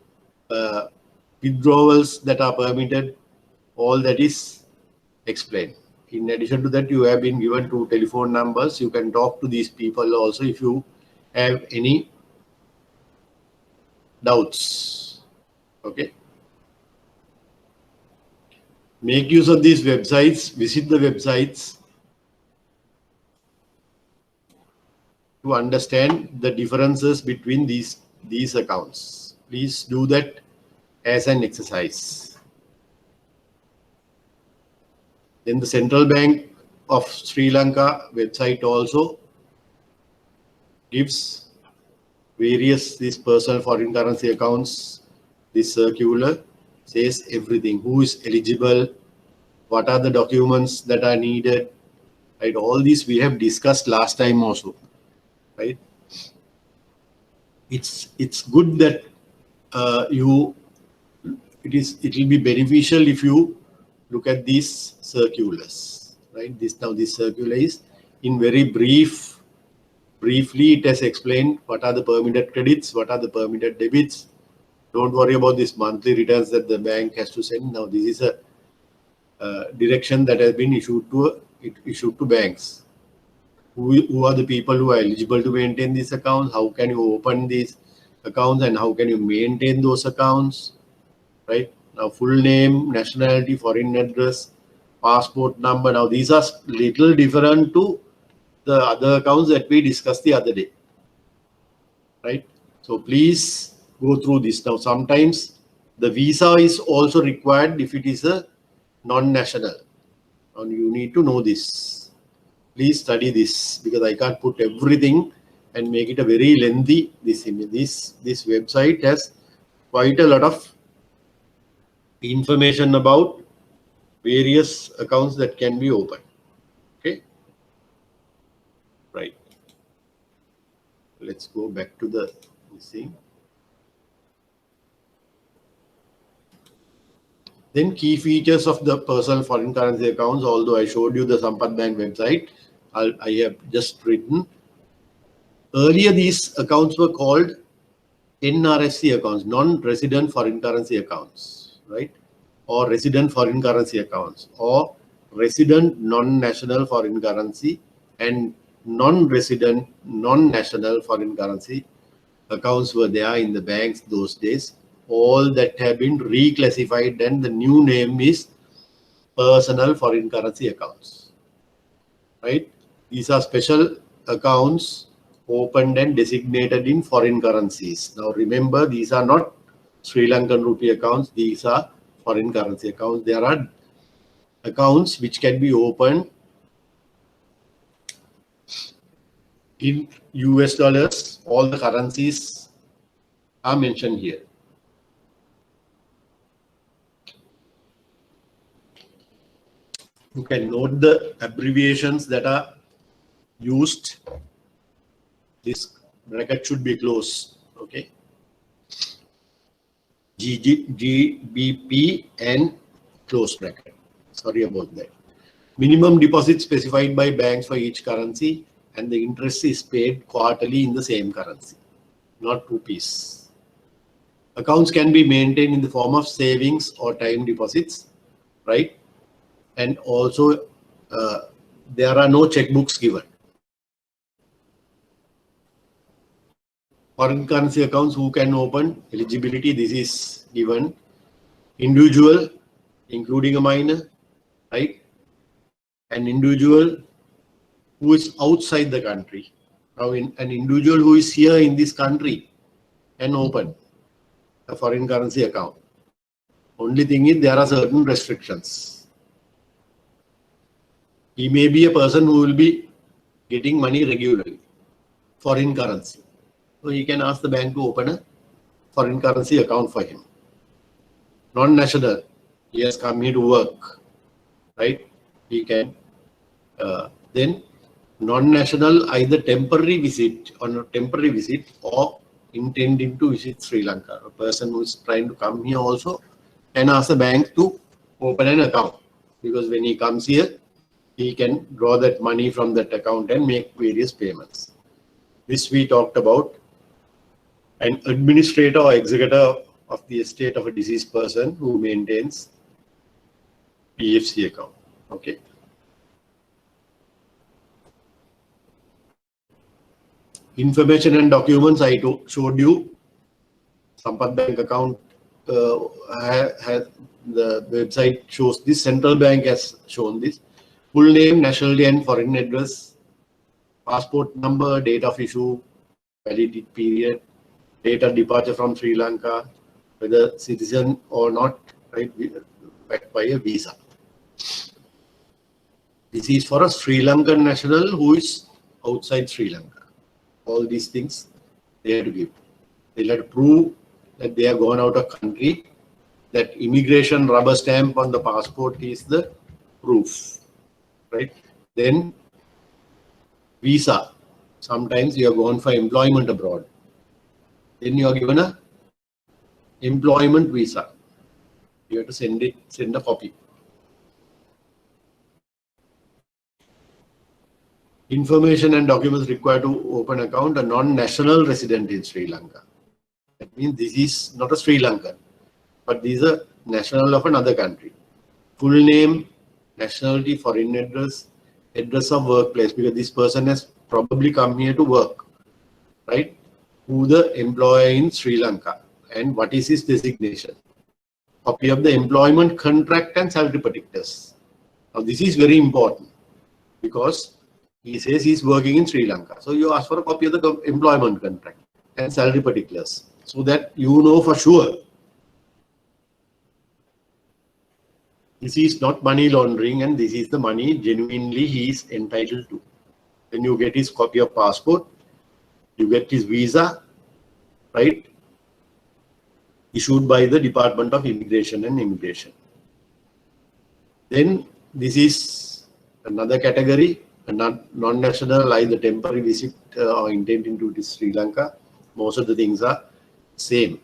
withdrawals that are permitted? all that is explained. In addition to that, you have been given 2 telephone numbers. You can talk to these people also if you have any doubts. Okay. Make use of these websites, visit the websites to understand the differences between these accounts. Please do that as an exercise. Then the Central Bank of Sri Lanka website also gives various these personal foreign currency accounts. This circular says everything: who is eligible, what are the documents that are needed, right? All these we have discussed last time also, right? It's good that it will be beneficial if you look at these circulars, right? This circular is in very briefly it has explained what are the permitted credits, what are the permitted debits. Don't worry about this monthly returns that the bank has to send. Now this is a direction that has been issued to banks. Who are the people who are eligible to maintain these accounts? How can you open these accounts and how can you maintain those accounts, right? Now, full name, nationality, foreign address, passport number. Now, these are little different to the other accounts that we discussed the other day, right? So please go through this. Now, sometimes the visa is also required if it is a non-national. And you need to know this. Please study this because I can't put everything and make it a very lengthy. This website has quite a lot of information about various accounts that can be opened. Okay, right. Let's go back to the thing. Then key features of the personal foreign currency accounts. Although I showed you the Sampath Bank website, I have just written. Earlier, these accounts were called NRFC accounts, non-resident foreign currency accounts, right? Or resident foreign currency accounts, or resident non-national foreign currency and non-resident non-national foreign currency accounts were there in the banks those days. All that have been reclassified and the new name is personal foreign currency accounts, right? These are special accounts opened and designated in foreign currencies. Now remember, these are not Sri Lankan rupee accounts. These are foreign currency accounts. There are accounts which can be opened in US dollars. All the currencies are mentioned here. You can note the abbreviations that are used. This bracket should be closed. Okay. GBP and close bracket. Sorry about that. Minimum deposit specified by banks for each currency, and the interest is paid quarterly in the same currency, not rupees. Accounts can be maintained in the form of savings or time deposits, right? And also, there are no checkbooks given. Foreign currency accounts, who can open? Eligibility, this is given. Individual, including a minor, right? An individual who is outside the country. Now, an individual who is here in this country can open a foreign currency account. Only thing is, there are certain restrictions. He may be a person who will be getting money regularly, foreign currency. So he can ask the bank to open a foreign currency account for him. Non-national, he has come here to work, right? He can. Then non-national, either temporary visit or intending to visit Sri Lanka. A person who is trying to come here also can ask the bank to open an account, because when he comes here, he can draw that money from that account and make various payments. This we talked about. An administrator or executor of the estate of a deceased person who maintains PFC account. Okay. Information and documents I showed you. Sampath Bank account the website shows this. Central Bank has shown this. Full name, nationality and foreign address, passport number, date of issue, validity period, date of departure from Sri Lanka, whether citizen or not, right, backed by a visa. This is for a Sri Lankan national who is outside Sri Lanka. All these things they have to give. They have to prove that they are gone out of country. That immigration rubber stamp on the passport is the proof, right? Then visa. Sometimes you are gone for employment abroad. Then you are given a employment visa. You have to send a copy. Information and documents required to open account. A non-national resident in Sri Lanka. That means this is not a Sri Lankan, but this is a national of another country. Full name, nationality, foreign address, address of workplace, because this person has probably come here to work, right? Who the employer in Sri Lanka and what is his designation. Copy of the employment contract and salary particulars. Now this is very important because he says he's working in Sri Lanka. So you ask for a copy of the employment contract and salary particulars so that you know for sure this is not money laundering and this is the money genuinely he is entitled to. Then you get his copy of passport, you get his visa, right, issued by the Department of Immigration and Immigration. Then this is another category, a non-national, either temporary visit or intending to Sri Lanka. Most of the things are same.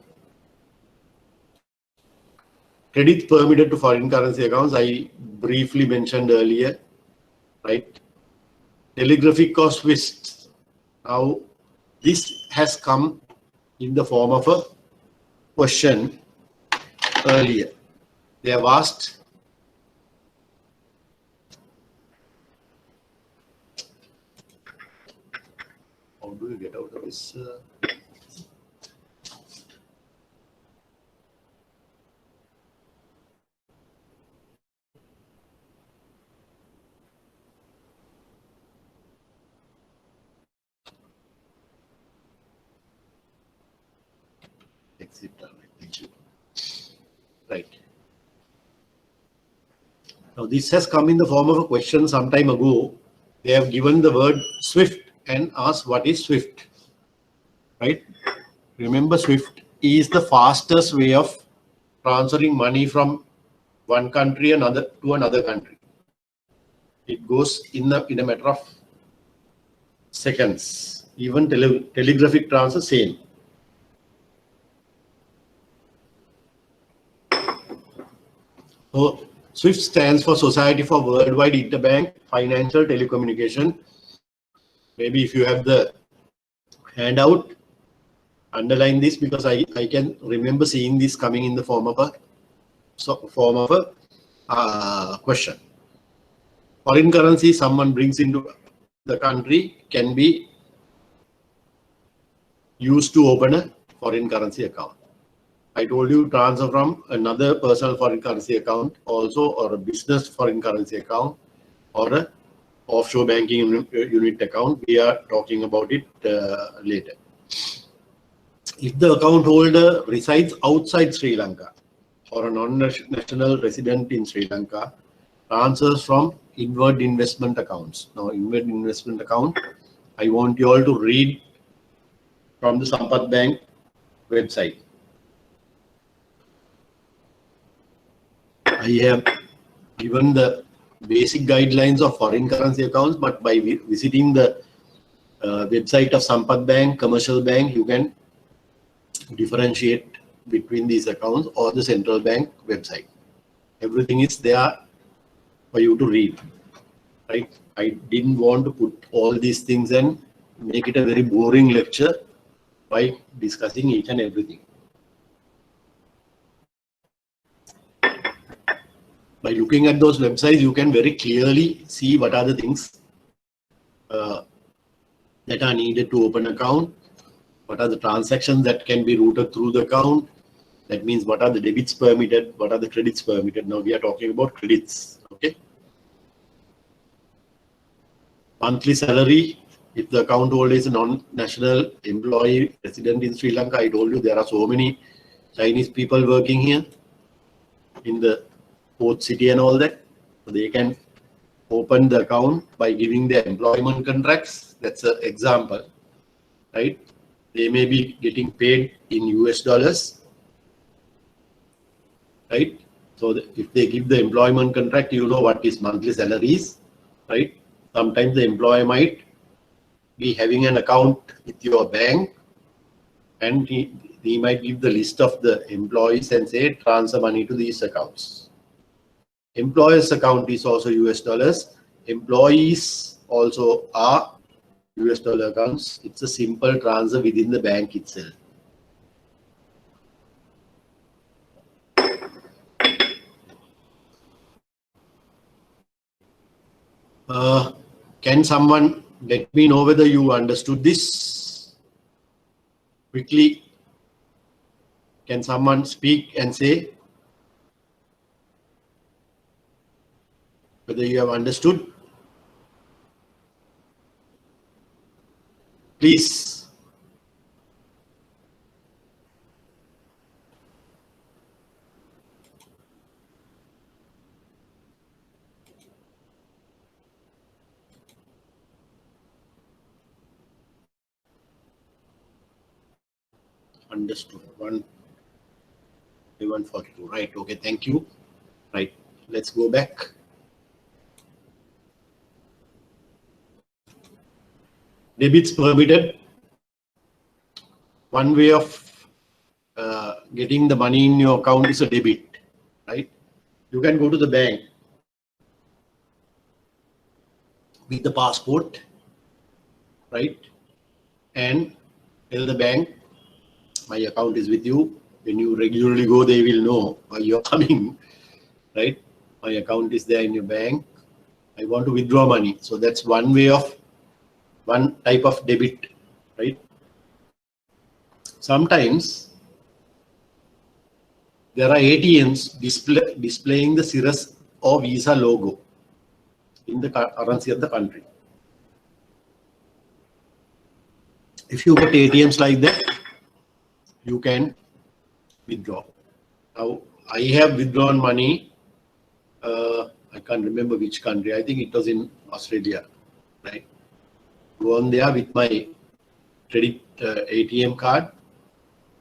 Credit permitted to foreign currency accounts, I briefly mentioned earlier, right? Telegraphic or SWIFT. Now, this has come in the form of a question earlier. They have asked, how do you get out of this? Exit. Thank you. Right. Now this has come in the form of a question some time ago. They have given the word SWIFT and asked what is SWIFT. Right? Remember, SWIFT is the fastest way of transferring money from one country to another country. It goes in a matter of seconds. Even telegraphic transfer, same. So SWIFT stands for Society for Worldwide Interbank Financial Telecommunication. Maybe if you have the handout, underline this because I can remember seeing this coming in the form of a question. Foreign currency someone brings into the country can be used to open a foreign currency account. I told you transfer from another personal foreign currency account also, or a business foreign currency account, or a offshore banking unit account. We are talking about it later. If the account holder resides outside Sri Lanka or a non-national resident in Sri Lanka, transfers from inward investment accounts. Now, inward investment account, I want you all to read from the Sampath Bank website. I have given the basic guidelines of foreign currency accounts, but by visiting the website of Sampath Bank, Commercial Bank, you can differentiate between these accounts or the central bank website. Everything is there for you to read, right? I didn't want to put all these things and make it a very boring lecture by discussing each and everything. By looking at those websites, you can very clearly see what are the things that are needed to open account, what are the transactions that can be routed through the account. That means what are the debits permitted, what are the credits permitted. Now we are talking about credits. Okay. Monthly salary. If the account holder is a non-national employee resident in Sri Lanka, I told you there are so many Chinese people working here in the port city and all that. So they can open the account by giving their employment contracts. That's an example, right? They may be getting paid in US dollars, right? So if they give the employment contract, you know what his monthly salary is, right? Sometimes the employer might be having an account with your bank, and he might give the list of the employees and say transfer money to these accounts. Employer's account is also US dollars. Employees also are US dollar accounts. It's a simple transfer within the bank itself. Can someone let me know whether you understood this? Quickly, can someone speak and say whether you have understood? Please. Understood. 142. Right. Okay. Thank you. Right. Let's go back. Debits permitted. One way of getting the money in your account is a debit, right? You can go to the bank with the passport, right? And tell the bank, my account is with you. When you regularly go, they will know why you're coming, right? My account is there in your bank. I want to withdraw money. So that's one way of, one type of debit, right? Sometimes there are ATMs displaying the Cirrus or Visa logo in the currency of the country. If you got ATMs like that, you can withdraw. Now, I have withdrawn money. I can't remember which country. I think it was in Australia, right? Gone there with my credit ATM card.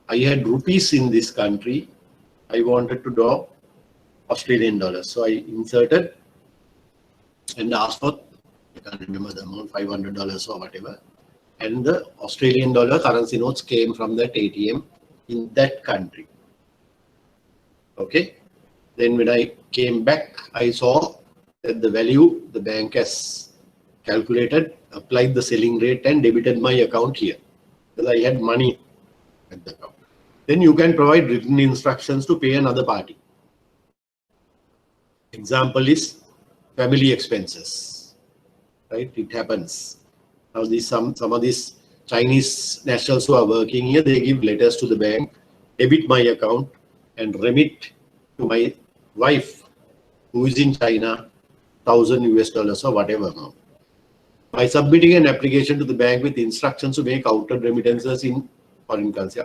I had rupees in this country. I wanted to draw Australian dollars. So I inserted and asked for, I can't remember the amount, $500 or whatever. And the Australian dollar currency notes came from that ATM in that country. Okay. Then when I came back, I saw that the value the bank has calculated, applied the selling rate and debited my account here, because I had money at the account. Then you can provide written instructions to pay another party. Example is family expenses, right? It happens. Now some of these Chinese nationals who are working here, they give letters to the bank, debit my account and remit to my wife who is in China, $1,000 or whatever amount. By submitting an application to the bank with instructions to make outward remittances in foreign currency.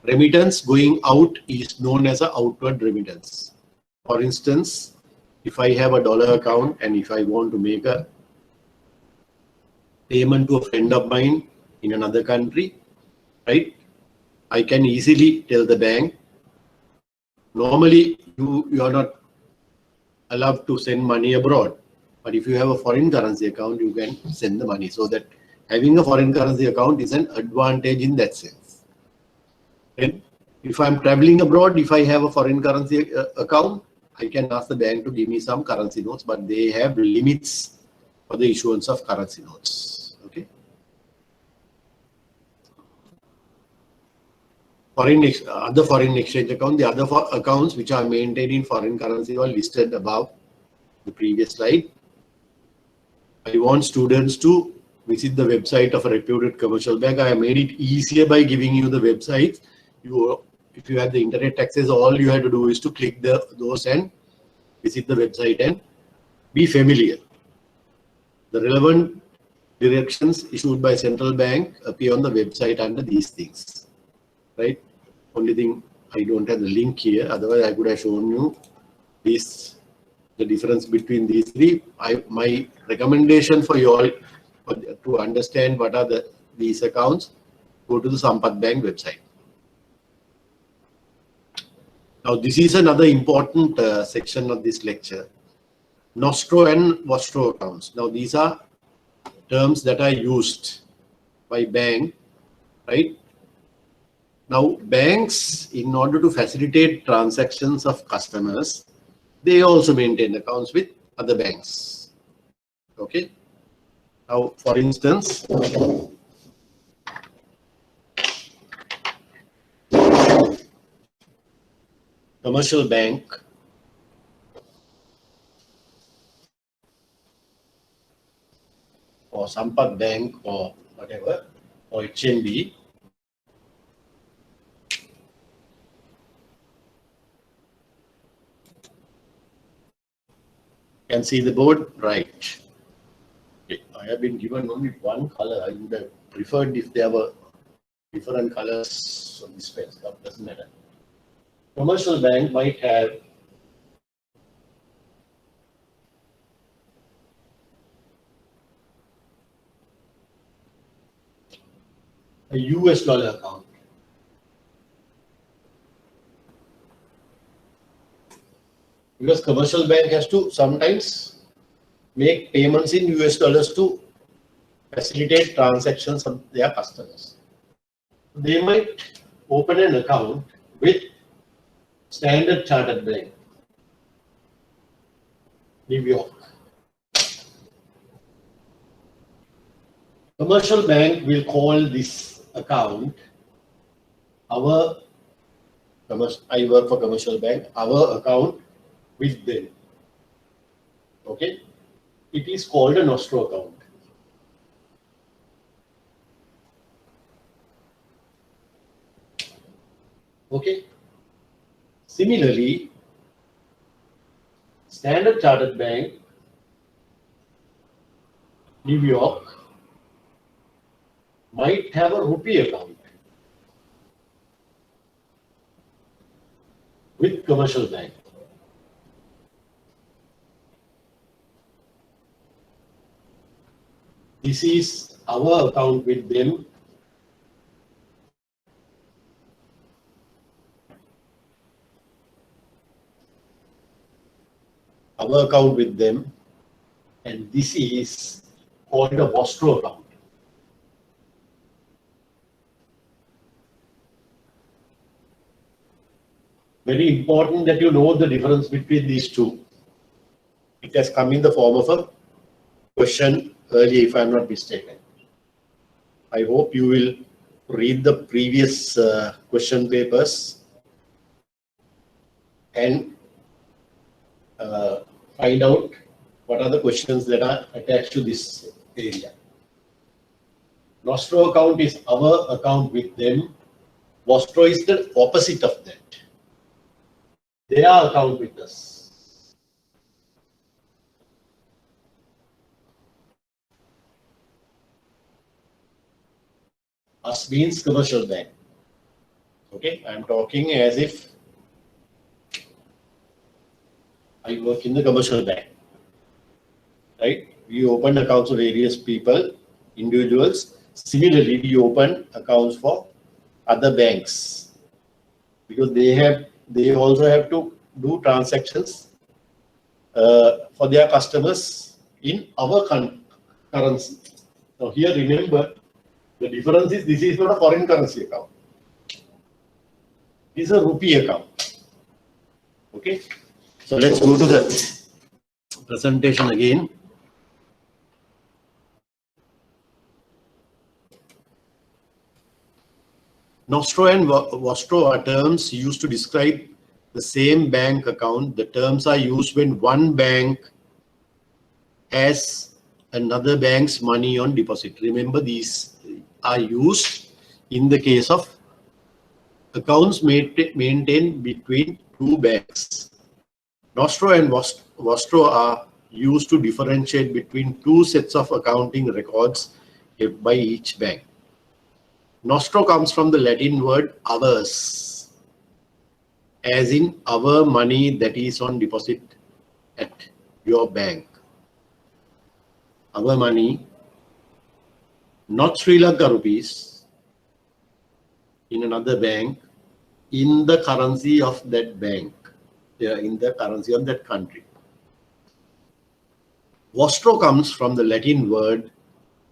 Remittance going out is known as an outward remittance. For instance, if I have a dollar account and if I want to make a payment to a friend of mine in another country, right? I can easily tell the bank, normally you are not allowed to send money abroad. But if you have a foreign currency account, you can send the money. So that having a foreign currency account is an advantage in that sense. And if I'm traveling abroad, if I have a foreign currency account, I can ask the bank to give me some currency notes, but they have limits for the issuance of currency notes. Okay. other foreign exchange account, the other accounts which are maintained in foreign currency are listed above the previous slide. I want students to visit the website of a reputed commercial bank. I have made it easier by giving you the websites. If you have the internet access, all you have to do is to click those and visit the website and be familiar. The relevant directions issued by central bank appear on the website under these things, right? Only thing, I don't have the link here. Otherwise, I could have shown you this, the difference between these three. My recommendation for you all to understand what are these accounts, go to the Sampath Bank website. Now, this is another important section of this lecture. Nostro and Vostro accounts. Now, these are terms that are used by bank, right? Now, banks, in order to facilitate transactions of customers, they also maintain accounts with other banks. Okay. Now, for instance, commercial bank or Sampath Bank or whatever, or HNB, can see the board, right? Okay. I have been given only one color. I would have preferred if there were different colors on this page. That doesn't matter. Commercial bank might have a US dollar account. Because commercial bank has to sometimes make payments in US dollars to facilitate transactions of their customers. They might open an account with Standard Chartered Bank, New York. Commercial bank will call this account I work for commercial bank, our account with them. Okay, it is called a Nostro account. Okay. Similarly, Standard Chartered Bank, New York, might have a rupee account with commercial bank. This is our account with them. Our account with them, and this is called a Vostro account. Very important that you know the difference between these two. It has come in the form of a question earlier, if I am not mistaken. I hope you will read the previous question papers and find out what are the questions that are attached to this area. Nostro account is our account with them. Vostro is the opposite of that. Their account with us. Us means commercial bank. Okay, I am talking as if I work in the commercial bank. Right? We open accounts for various people, individuals. Similarly, we open accounts for other banks because they also have to do transactions for their customers in our currency. Now here, remember, the difference is this is not a foreign currency account. This is a rupee account. Okay. So let's go to the presentation again. Nostro and Vostro are terms used to describe the same bank account. The terms are used when one bank has another bank's money on deposit. Remember, these are used in the case of accounts maintained between two banks. Nostro and Vostro are used to differentiate between two sets of accounting records kept by each bank. Nostro comes from the Latin word ours, as in our money that is on deposit at your bank. Our money, not Sri Lanka rupees, in another bank, in the currency of that bank, in the currency of that country. Vostro comes from the Latin word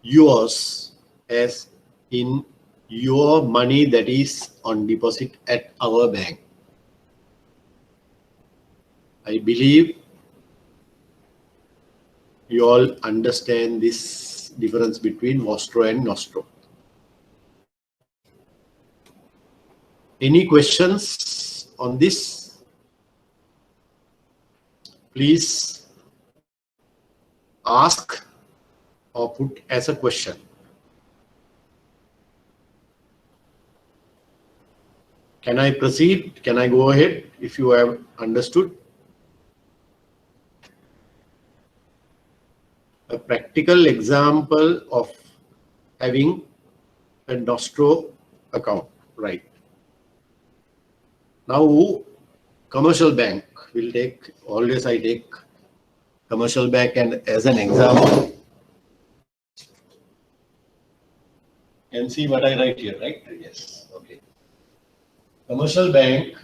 yours, as in your money that is on deposit at our bank. I believe you all understand this difference between Vostro and Nostro. Any questions on this? Please ask or put as a question. Can I proceed? Can I go ahead if you have understood? A practical example of having a Nostro account, right? Now, commercial bank will take, always I take commercial bank and as an example. Can see what I write here, right? Yes, okay. Commercial bank,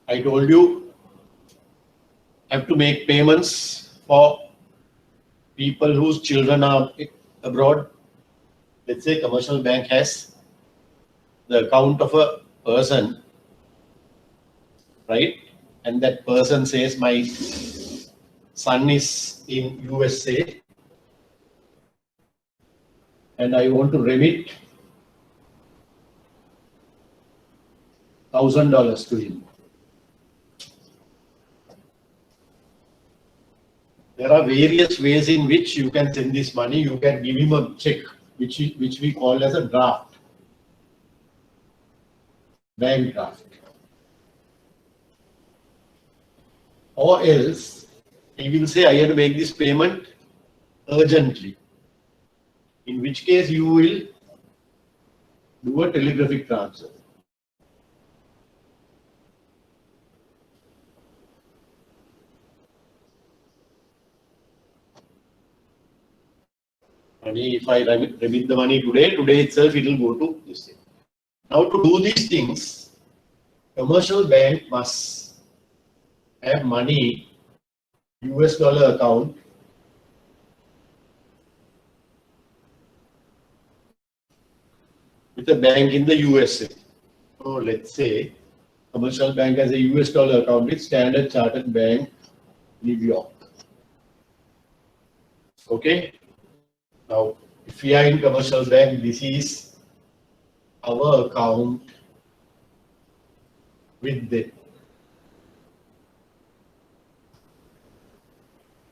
I told you, have to make payments for people whose children are abroad. Let's say commercial bank has the account of a person, right? And that person says, my son is in USA and I want to remit $1,000 to him. There are various ways in which you can send this money. You can give him a check, which we call as a draft, bank draft. Or else, he will say, I have to make this payment urgently. In which case, you will do a telegraphic transfer. Money, if I remit the money today itself it will go to this thing. Now to do these things, commercial bank must have money, US dollar account, with a bank in the USA. So let's say commercial bank has a US dollar account with Standard Chartered Bank, New York. Okay. Now, if we are in commercial bank, this is our account with them.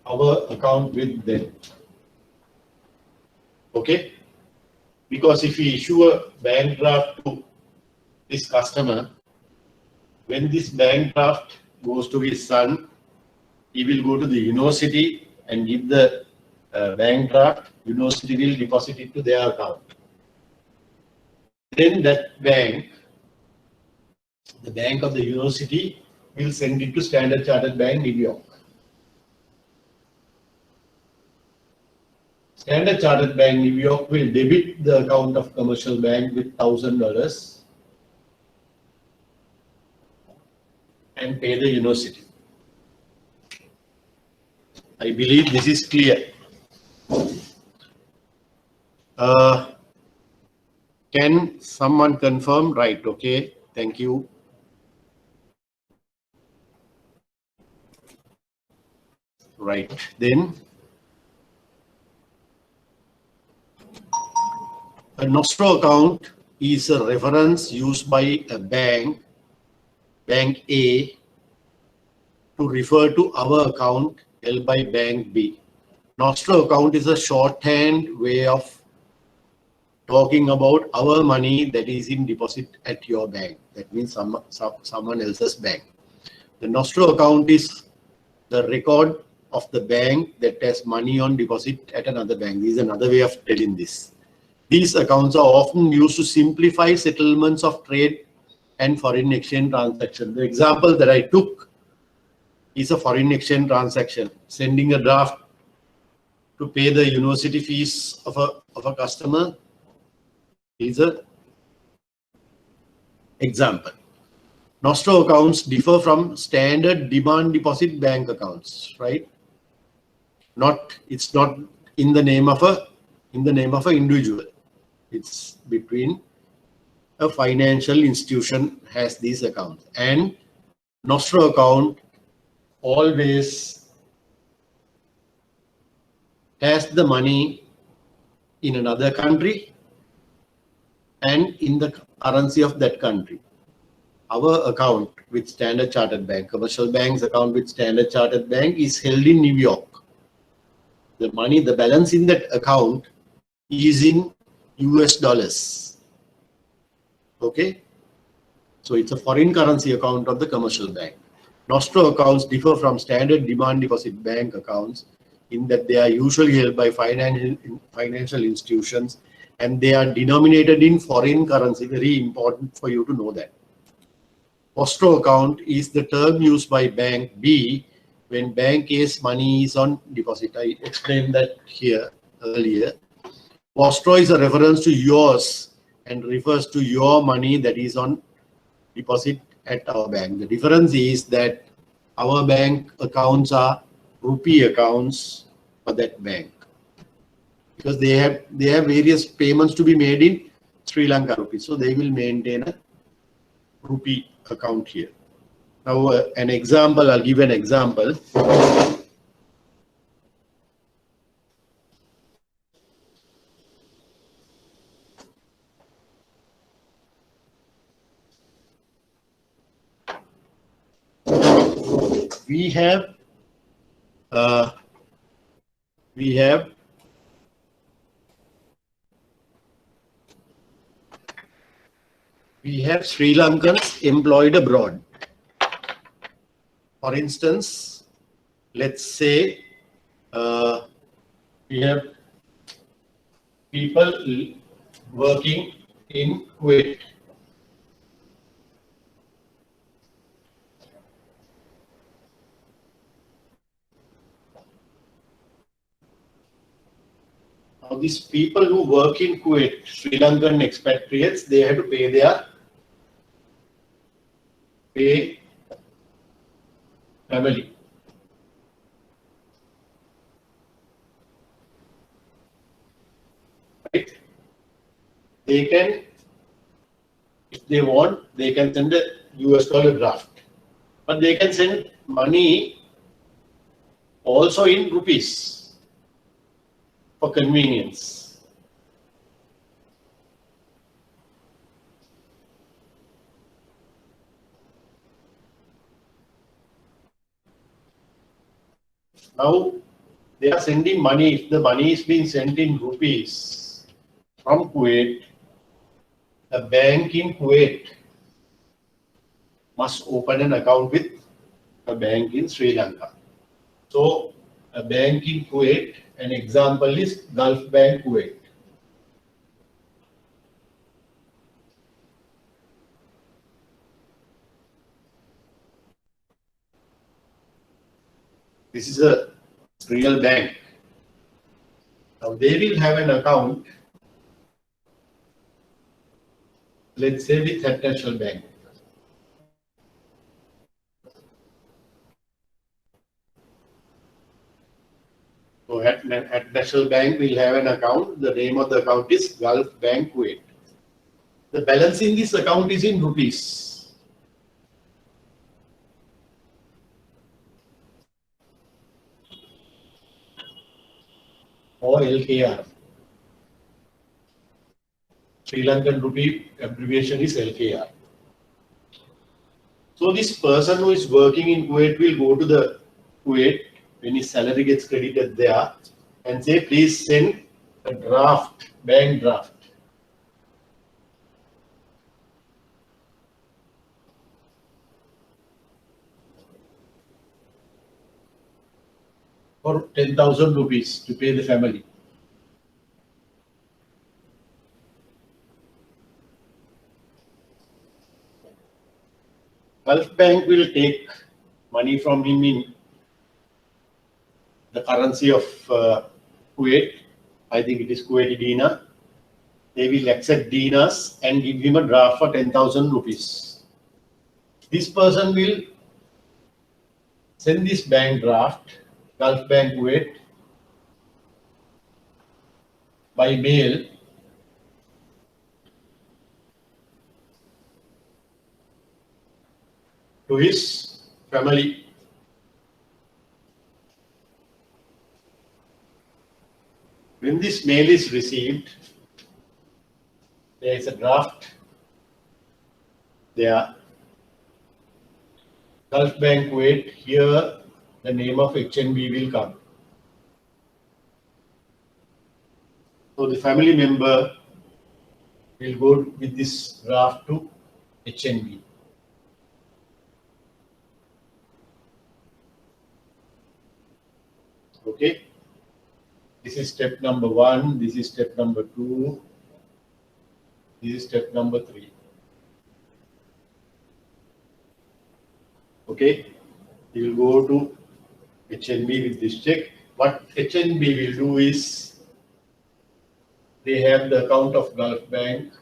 Our account with them. Okay? Because if we issue a bank draft to this customer, when this bank draft goes to his son, he will go to the university and give the bank draft. University will deposit it to their account. Then that bank, the bank of the university, will send it to Standard Chartered Bank, New York. Standard Chartered Bank, New York will debit the account of commercial bank with $1,000 and pay the university. I believe this is clear. Can someone confirm? Right, okay, thank you. Right, then A nostro account is a reference used by a bank, Bank A, to refer to our account held by Bank B. Nostro account is a shorthand way of talking about our money that is in deposit at your bank. That means someone else's bank. The nostro account is the record of the bank that has money on deposit at another bank. This is another way of telling this. These accounts are often used to simplify settlements of trade and foreign exchange transactions. The example that I took is a foreign exchange transaction, sending a draft to pay the university fees of a customer is an example. Nostro accounts differ from standard demand deposit bank accounts, right? It's not in the name of an individual. It's between a financial institution has these accounts, and nostro account always has the money in another country and in the currency of that country. Our account with Standard Chartered Bank, Commercial Bank's account with Standard Chartered Bank, is held in New York. The money, the balance in that account is in US dollars. Okay? So it's a foreign currency account of the commercial bank. Nostro accounts differ from standard demand deposit bank accounts in that they are usually held by financial institutions and they are denominated in foreign currency. Very important for you to know that. Nostro account is the term used by Bank B when Bank A's money is on deposit. I explained that here earlier. Nostro is a reference to yours and refers to your money that is on deposit at our bank. The difference is that our bank accounts are rupee accounts for that bank because they have various payments to be made in Sri Lanka rupees. So they will maintain a rupee account here. Now an example, I'll give an example. We have Sri Lankans employed abroad. For instance, let's say we have people working in Kuwait. Now, these people who work in Kuwait, Sri Lankan expatriates, they have to pay their family. Right? They can, if they want, they can send a US dollar draft. But they can send money also in rupees for convenience. Now they are sending money. If the money is being sent in rupees from Kuwait, a bank in Kuwait must open an account with a bank in Sri Lanka. So a bank in Kuwait, an example is Gulf Bank Kuwait. This is a real bank. Now they will have an account, let's say with Hat National Bank. So at National Bank will have an account. The name of the account is Gulf Bank Kuwait. The balance in this account is in rupees. Or LKR. Sri Lankan rupee abbreviation is LKR. So this person who is working in Kuwait will go to the Kuwait when his salary gets credited there and say, please send a draft, bank draft. For 10,000 rupees to pay the family. Gulf Bank will take money from him in the currency of Kuwait. I think it is Kuwaiti dinar. They will accept dinars and give him a draft for 10,000 rupees. This person will send this bank draft, Gulf Bank Kuwait, by mail to his family. When this mail is received, there is a draft there. Gulf Bank Kuwait, here the name of HNB will come. So the family member will go with this draft to HNB. Okay. This is step number 1. This is step number 2. This is step number 3. Okay. You will go to HNB with this check. What HNB will do is they have the account of Gulf Bank.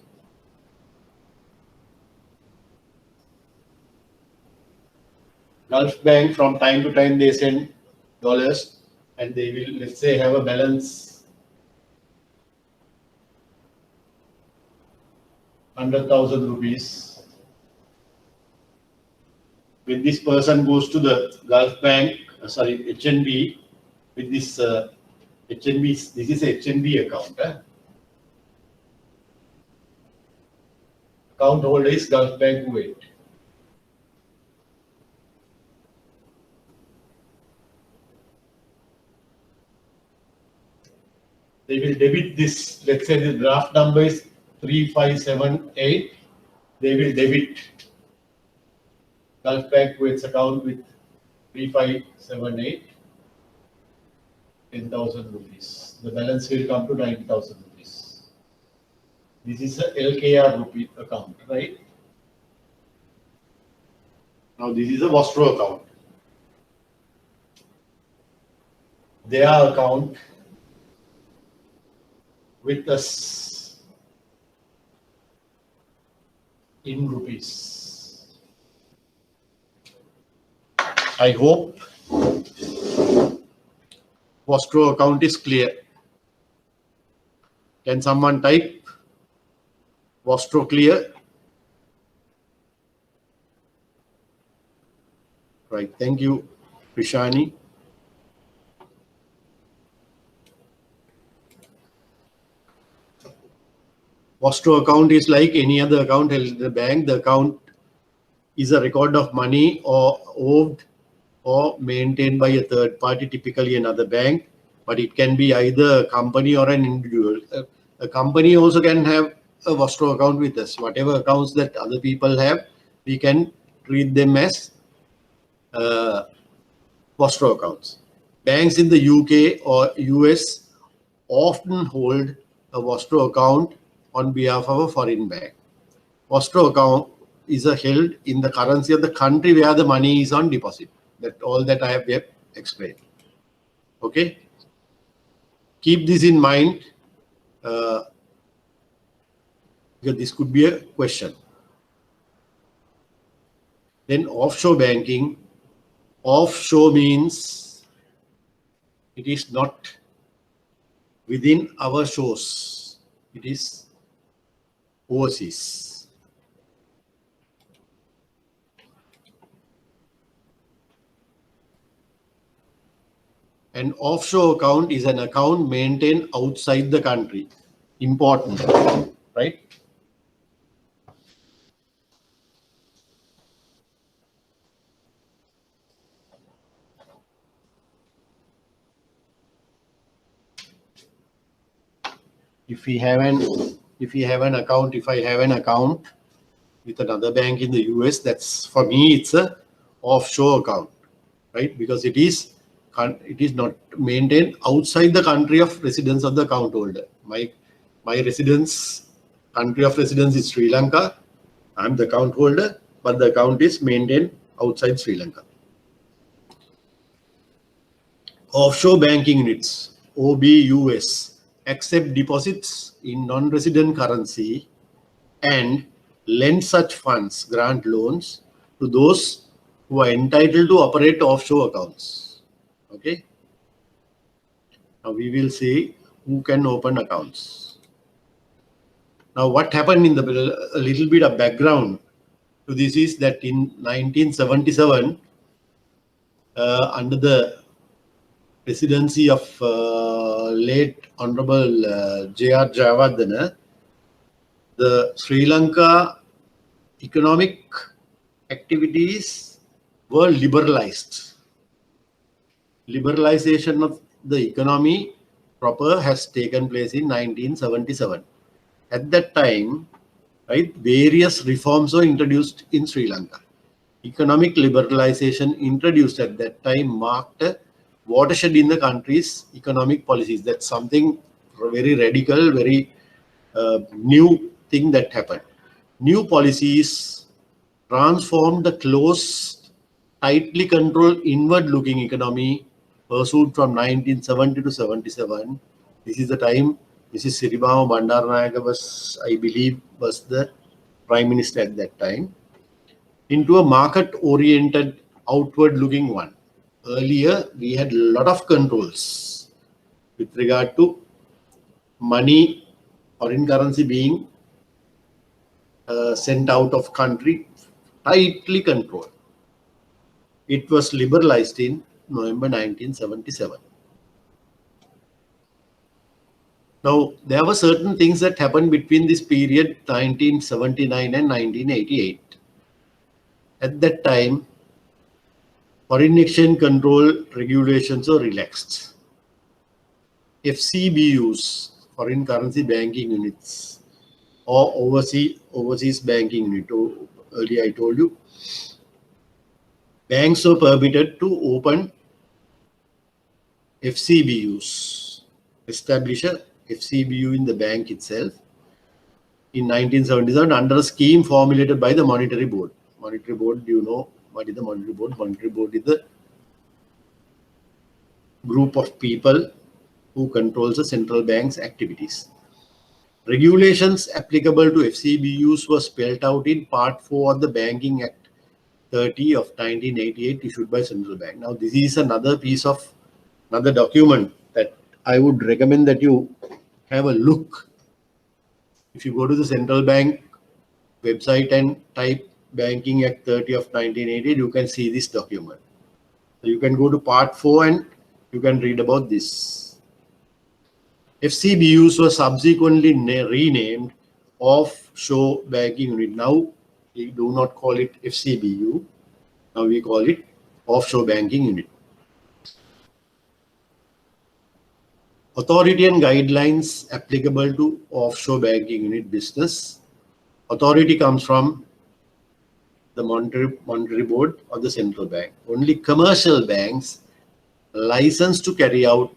Gulf Bank from time to time they send dollars and they will, let's say, have a balance 100,000 rupees. When this person goes to the Gulf Bank, HNB, with this HNB, this is a HNB account. Account holder is Gulf Bank Kuwait. They will debit this, let's say the draft number is 3578. They will debit Gulf Bank Kuwait's account with 3578, 10,000 rupees. The balance will come to 90,000 rupees. This is a LKR rupee account, right? Now this is a Vostro account. Their account with us in rupees. I hope Vostro account is clear. Can someone type Vostro clear? Right, thank you, Prishani. Vostro account is like any other account held in the bank. The account is a record of money or owed or maintained by a third party, typically another bank, but it can be either a company or an individual. A company also can have a Vostro account with us. Whatever accounts that other people have, we can treat them as Vostro accounts. Banks in the UK or US often hold a Vostro account on behalf of a foreign bank. Vostro account is held in the currency of the country where the money is on deposit. That's all that I have explained. Okay. Keep this in mind because this could be a question. Then offshore banking. Offshore means it is not within our shores. It is overseas. An offshore account is an account maintained outside the country. Important, right? if I have an account with another bank in the US, that's for me, it's a offshore account, right? Because it is not maintained outside the country of residence of the account holder. My country of residence is Sri Lanka. I'm the account holder, but the account is maintained outside Sri Lanka. Offshore banking units, OBUS, accept deposits in non-resident currency and lend such funds, grant loans to those who are entitled to operate offshore accounts. Okay. Now we will see who can open accounts. Now what happened in a little bit of background to this is that in 1977, under the presidency of late Honorable J.R. Jayawardena, the Sri Lanka economic activities were liberalized. Liberalization of the economy proper has taken place in 1977. At that time, right, various reforms were introduced in Sri Lanka. Economic liberalization introduced at that time marked a watershed in the country's economic policies. That's something very radical, very new thing that happened. New policies transformed the closed, tightly controlled, inward-looking economy pursued from 1970 to 77. This is the time Mrs. Siribama Bandaranaike was, I believe, was the Prime Minister at that time, into a market-oriented, outward-looking one. Earlier, we had a lot of controls with regard to money, foreign currency being sent out of country, tightly controlled. It was liberalized in November 1977. Now, there were certain things that happened between this period, 1979 and 1988. At that time, foreign exchange control regulations were relaxed. FCBUs, foreign currency banking units, or overseas banking unit. Earlier I told you, banks were permitted to open FCBUs, establish a FCBU in the bank itself in 1977 under a scheme formulated by the Monetary Board. Monetary Board, do you know what is the Monetary Board? Monetary Board is the group of people who controls the central bank's activities. Regulations applicable to FCBUs were spelled out in Part 4 of the Banking Act 30 of 1988 issued by Central Bank. Now, this is another document that I would recommend that you have a look. If you go to the Central Bank website and type Banking Act 30 of 1988, you can see this document. So you can go to Part 4 and you can read about this. FCBUs were subsequently renamed Offshore Banking Unit. Now we do not call it FCBU. Now we call it Offshore Banking Unit. Authority and guidelines applicable to offshore banking unit business. Authority comes from the Monetary Board or the Central Bank. Only commercial banks licensed to carry out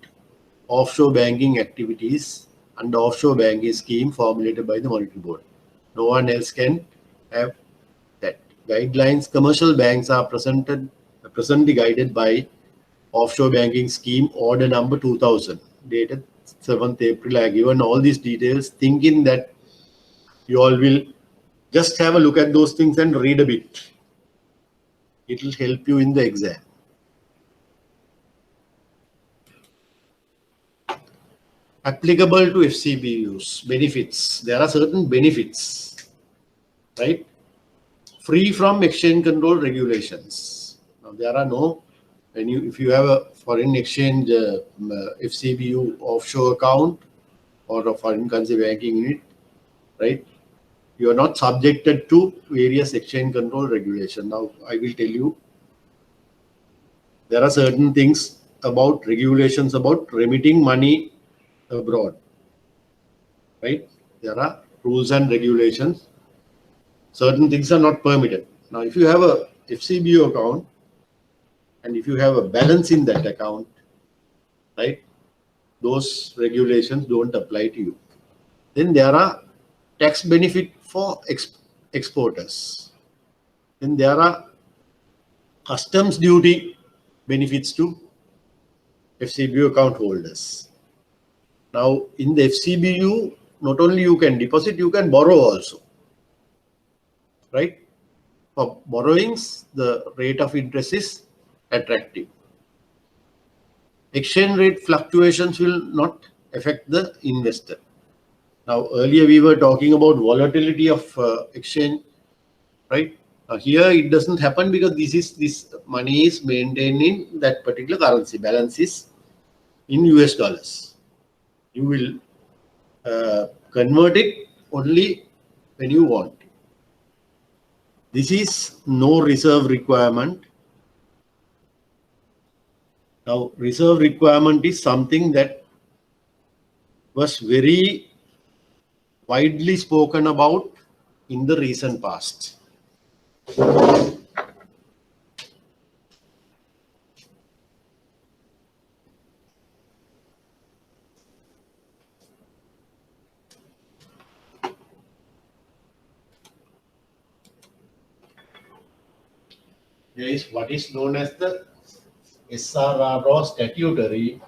offshore banking activities under offshore banking scheme formulated by the Monetary Board. No one else can have that. Guidelines. Commercial banks are presently guided by Offshore Banking Scheme Order Number 2000, dated 7th April. I have given all these details, thinking that you all will just have a look at those things and read a bit. It will help you in the exam. Applicable to FCBUs, benefits. There are certain benefits, right? Free from exchange control regulations. Now, there are no, if you have a foreign exchange FCBU offshore account or a foreign currency banking unit, right? You are not subjected to various exchange control regulations. Now, I will tell you, there are certain things about regulations about remitting money abroad. right? There are rules and regulations. Certain things are not permitted. Now, if you have a FCBU account and if you have a balance in that account, right, those regulations don't apply to you. Then there are tax benefit for exporters. Then there are customs duty benefits to FCBU account holders. Now, in the FCBU, not only you can deposit, you can borrow also, right? For borrowings, the rate of interest is attractive. Exchange rate fluctuations will not affect the investor. Now, earlier we were talking about volatility of exchange, right? Here it doesn't happen because this money is maintained in that particular currency. Balance is in US dollars. You will convert it only when you want. This is no reserve requirement. Now, reserve requirement is something that was very widely spoken about in the recent past. There is what is known as the SRR statutory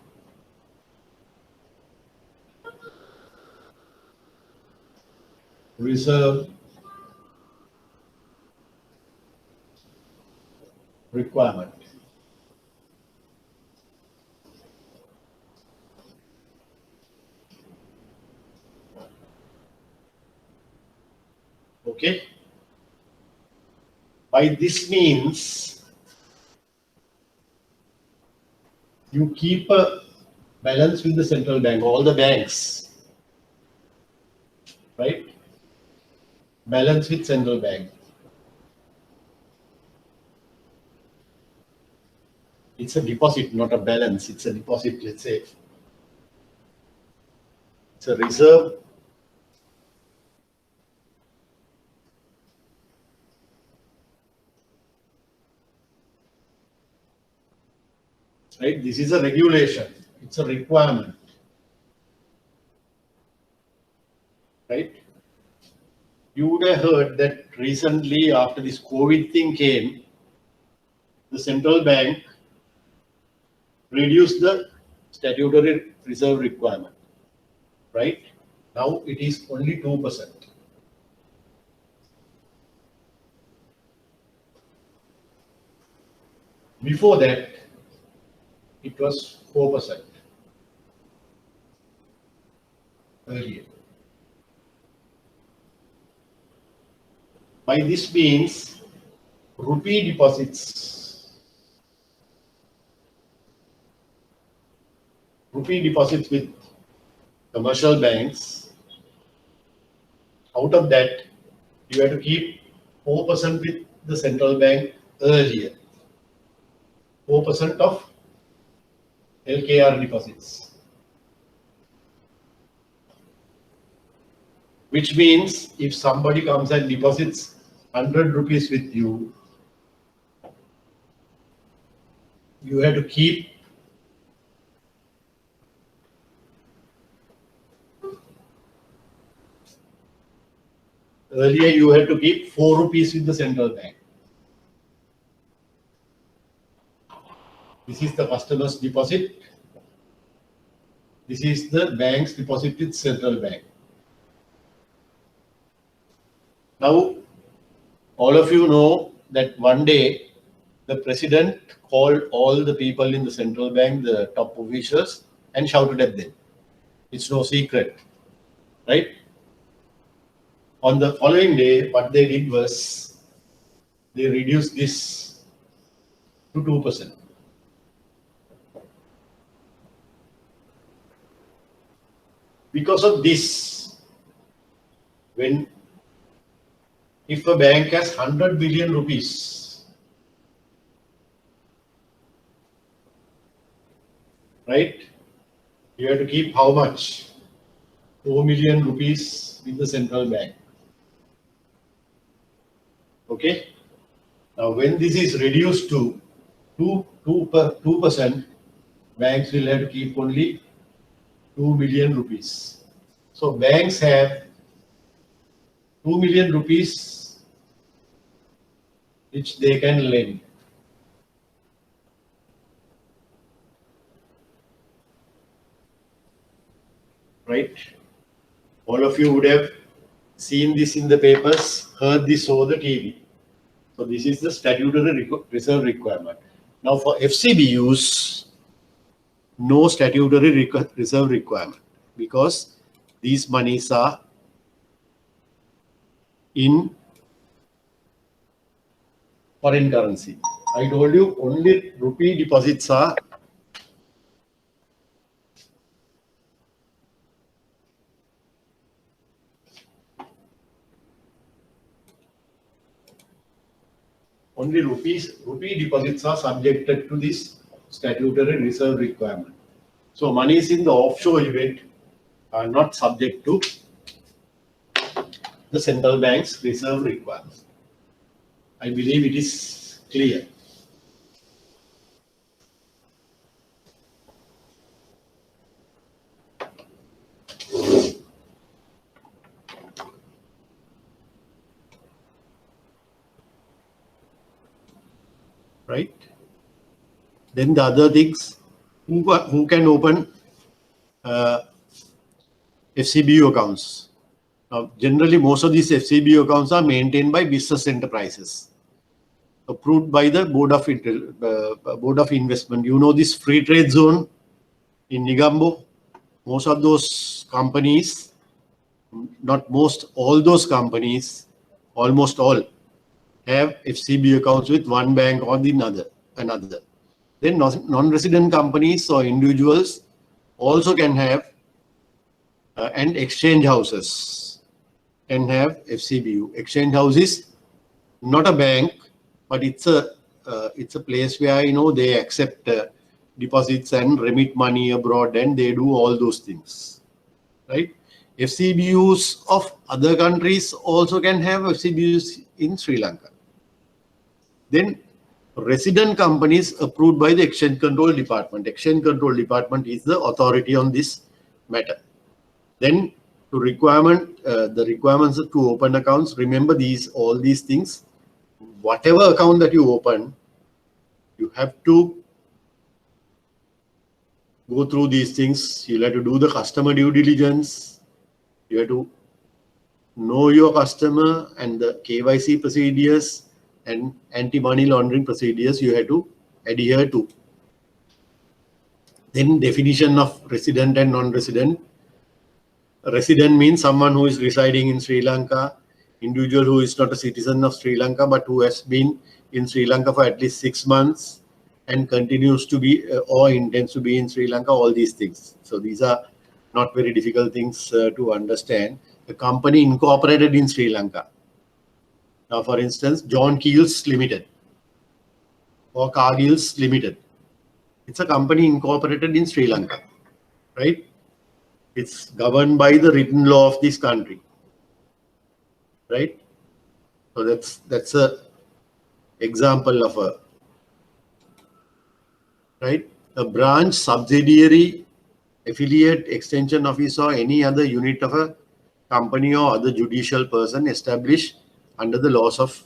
reserve requirement. Okay. By this means, you keep a balance with the central bank, all the banks, right? Balance with central bank. It's a deposit, not a balance. It's a deposit, let's say. It's a reserve. Right? This is a regulation. It's a requirement. Right? You would have heard that recently after this COVID thing came, the central bank reduced the statutory reserve requirement. Right? Now it is only 2%. Before that, it was 4% earlier. By this means, rupee deposits with commercial banks, out of that, you have to keep 4% with the central bank earlier. 4% of LKR deposits. Which means if somebody comes and deposits 100 rupees with you, you have to keep earlier you had to keep 4 rupees with the central bank. This is the customer's deposit. This is the bank's deposit with central bank. Now, all of you know that one day the president called all the people in the central bank, the top officials, and shouted at them. It's no secret, right? On the following day, what they did was they reduced this to 2%. Because of this, if a bank has 100 billion rupees, right, you have to keep how much? 4 million rupees with the central bank. Okay. Now, when this is reduced to 2%, banks will have to keep only 2 million rupees. So banks have 2 million rupees which they can lend. Right? All of you would have seen this in the papers, heard this over the TV. So this is the statutory reserve requirement. Now for FCBUs, no statutory reserve requirement because these monies are in foreign currency. I told you only rupee deposits are rupee deposits are subjected to this statutory reserve requirement. So monies in the offshore event are not subject to the central bank's reserve requirement. I believe it is clear. Right? Then the other things, who can open FCBU accounts? Now, generally, most of these FCBU accounts are maintained by business enterprises, approved by the Board of Investment. You know this free trade zone in Negombo. Most of those companies, not most, all those companies, almost all, have FCBU accounts with one bank or the another. Then non-resident companies or individuals also can have, and exchange houses can have FCBU. Exchange house is not a bank, but it's a place where they accept deposits and remit money abroad, and they do all those things, right? FCBUs of other countries also can have FCBUs in Sri Lanka. Then resident companies approved by the Exchange Control Department. Exchange Control Department is the authority on this matter. Then the requirements to open accounts, remember all these things. Whatever account that you open, you have to go through these things. You'll have to do the customer due diligence. You have to know your customer and the KYC procedures and anti-money laundering procedures you have to adhere to. Then definition of resident and non-resident. Resident means someone who is residing in Sri Lanka, individual who is not a citizen of Sri Lanka but who has been in Sri Lanka for at least 6 months and continues to be or intends to be in Sri Lanka, all these things. So these are not very difficult things to understand. The company incorporated in Sri Lanka. Now, for instance, John Keells Limited or Cargills Limited. It's a company incorporated in Sri Lanka, right? It's governed by the written law of this country, right? So that's a example of a branch, subsidiary, affiliate, extension office, or any other unit of a company or other judicial person established under the laws of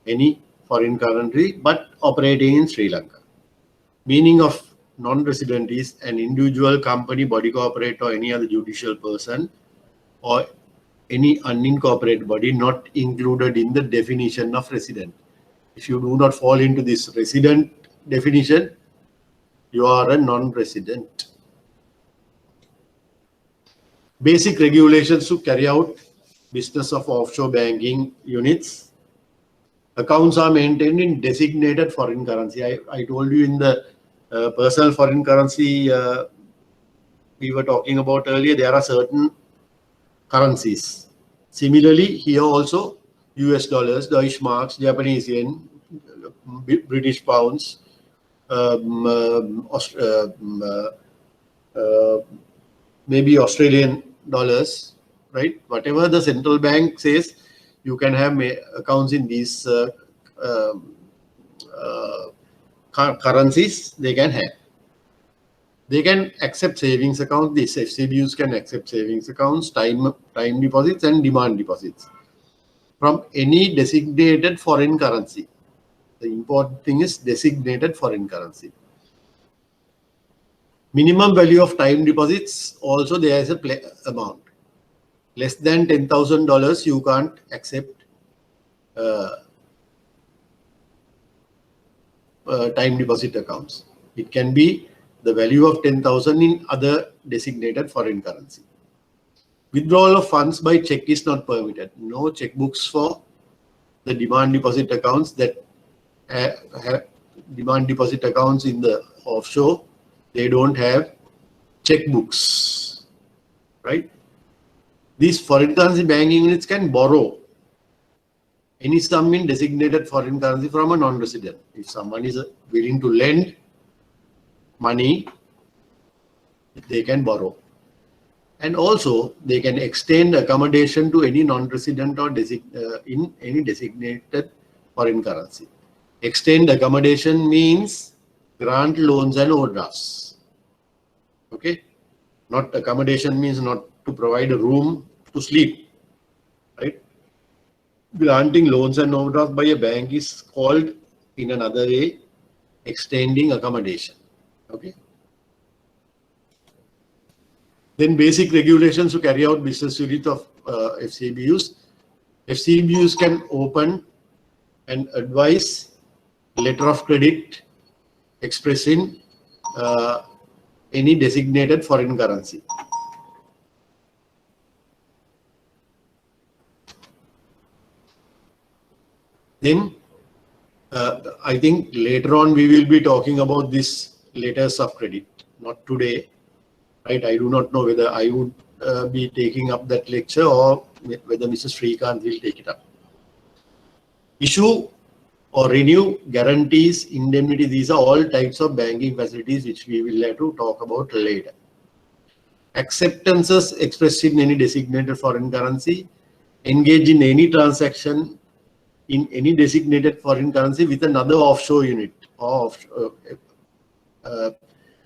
any foreign country but operating in Sri Lanka. Meaning of non-resident is an individual, company, body corporate, or any other judicial person or any unincorporated body not included in the definition of resident. If you do not fall into this resident definition, you are a non-resident. Basic regulations to carry out business of offshore banking units. Accounts are maintained in designated foreign currency. I told you in the personal foreign currency we were talking about earlier, there are certain currencies. Similarly, here also US dollars, Deutsche marks, Japanese yen, British pounds, maybe Australian right? Whatever the central bank says, you can have accounts in these currencies. They can have. They can accept savings accounts. These FCBUs can accept savings accounts, time deposits, and demand deposits from any designated foreign currency. The important thing is designated foreign currency. Minimum value of time deposits, also there is a amount. Less than $10,000, you can't accept time deposit accounts. It can be the value of 10,000 in other designated foreign currency. Withdrawal of funds by check is not permitted. No checkbooks for the demand deposit accounts that have demand deposit accounts in the offshore. They don't have checkbooks, right? These foreign currency banking units can borrow any sum in designated foreign currency from a non-resident. If someone is willing to lend money, they can borrow. And also, they can extend accommodation to any non-resident or in any designated foreign currency. Extend accommodation means grant loans and overdrafts. Okay? Not accommodation means not to provide a room to sleep. Right? Granting loans and overdrafts by a bank is called in another way extending accommodation. Okay? Then basic regulations to carry out business unit of FCBUs. FCBUs can open and advise letter of credit expressed in any designated foreign currency. Then I think later on we will be talking about these letters of credit, not today, right? I do not know whether I would be taking up that lecture or whether Mr. Srikanth will take it up. Issue or renew guarantees, indemnity, these are all types of banking facilities which we will have to talk about later. Acceptances expressed in any designated foreign currency, engage in any transaction in any designated foreign currency with another offshore unit or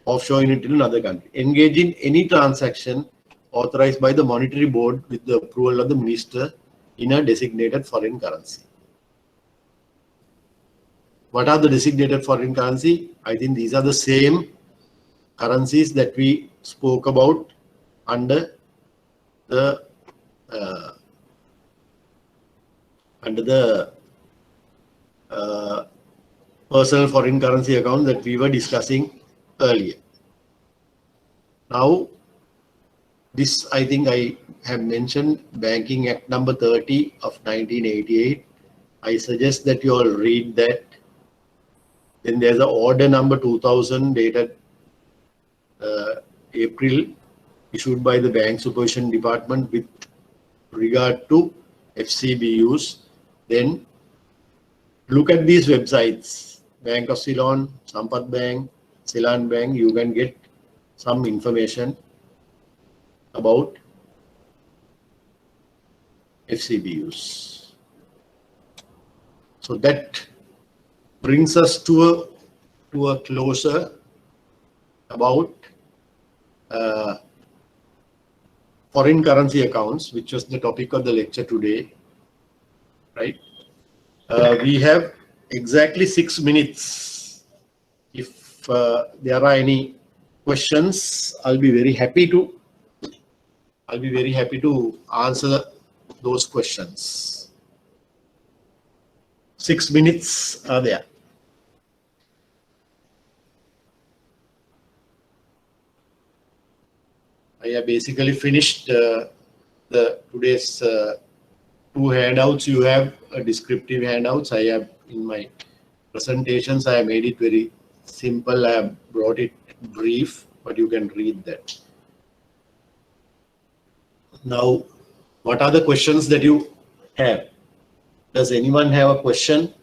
offshore unit in another country. Engage in any transaction authorized by the monetary board with the approval of the minister in a designated foreign currency. What are the designated foreign currency? I think these are the same currencies that we spoke about under the personal foreign currency account that we were discussing earlier. Now, this I think I have mentioned Banking Act number 30 of 1988. I suggest that you all read that. Then there's an order number 2000 dated April, issued by the Bank Supervision Department with regard to FCBUs. Then look at these websites, Bank of Ceylon, Sampath Bank, Ceylon Bank. You can get some information about FCBUs. So that brings us to a closer about foreign currency accounts, which was the topic of the lecture today, right? We have exactly 6 minutes. If there are any questions, I'll be very happy to answer those questions. 6 minutes are there. I have basically finished today's 2 handouts. You have descriptive handouts. I have in my presentations, I have made it very simple. I have brought it brief, but you can read that. Now, what are the questions that you have? Does anyone have a question?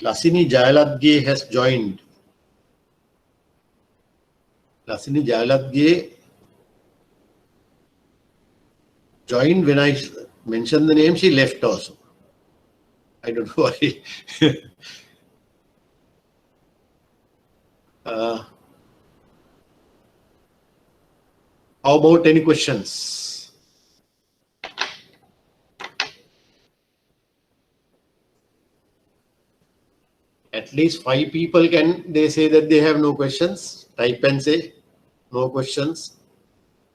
Lasini Jayaladge has joined. Lasini Jayalatge joined when I mentioned the name. She left also. I don't know why. How about any questions? At least 5 people they say that they have no questions. Type and say no questions.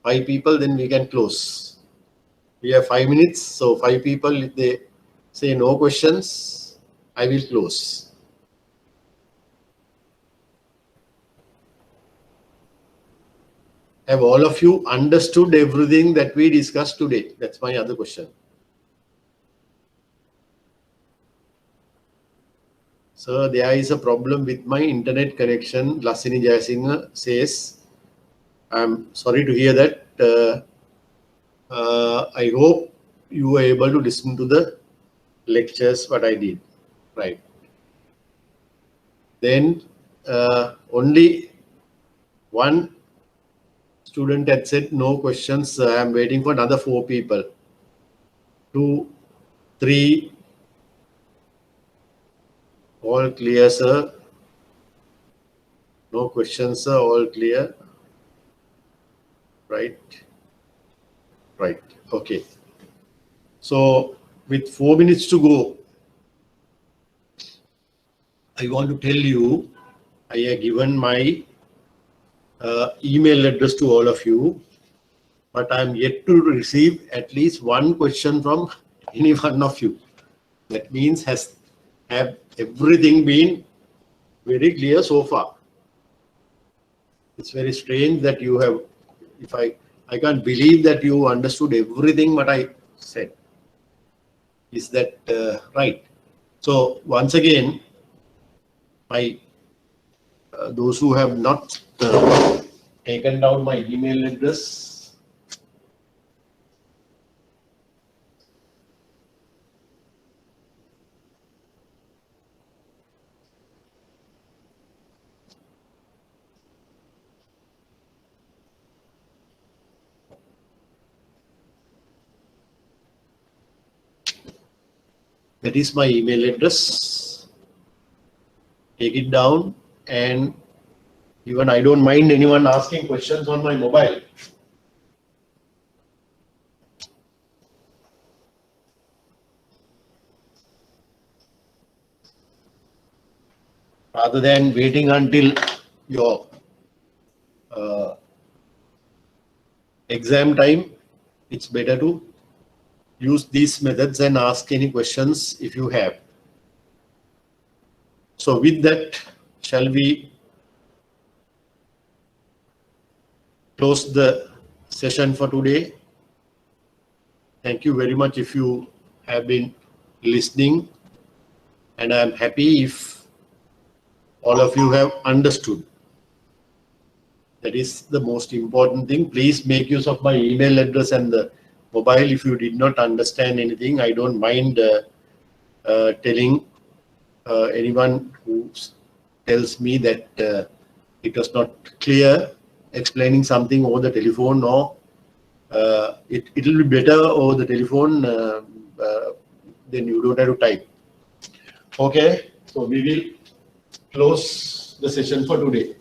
5 people, then we can close. We have 5 minutes, so 5 people, if they say no questions, I will close. Have all of you understood everything that we discussed today? That's my other question. So there is a problem with my internet connection. Lasini Jayasinghe says, I'm sorry to hear that. I hope you were able to listen to the lectures what I did. Right. Then only one student had said no questions. I'm waiting for another 4 people. 2, 3. All clear, sir. No questions, sir. All clear. Right. Right. Okay. So with 4 minutes to go, I want to tell you, I have given my email address to all of you, but I am yet to receive at least one question from any one of you. That means have everything been very clear so far? It's very strange that you have, I can't believe that you understood everything what I said. Is that right? So once again, those who have not taken down my email address, that is my email address. Take it down, and even I don't mind anyone asking questions on my mobile. Rather than waiting until your exam time, it's better to use these methods and ask any questions if you have. So with that, shall we close the session for today? Thank you very much if you have been listening, and I am happy if all of you have understood. That is the most important thing. Please make use of my email address and the mobile. If you did not understand anything, I don't mind telling anyone who tells me that it was not clear, explaining something over the telephone, or it will be better over the telephone, then you don't have to type. Okay, so we will close the session for today.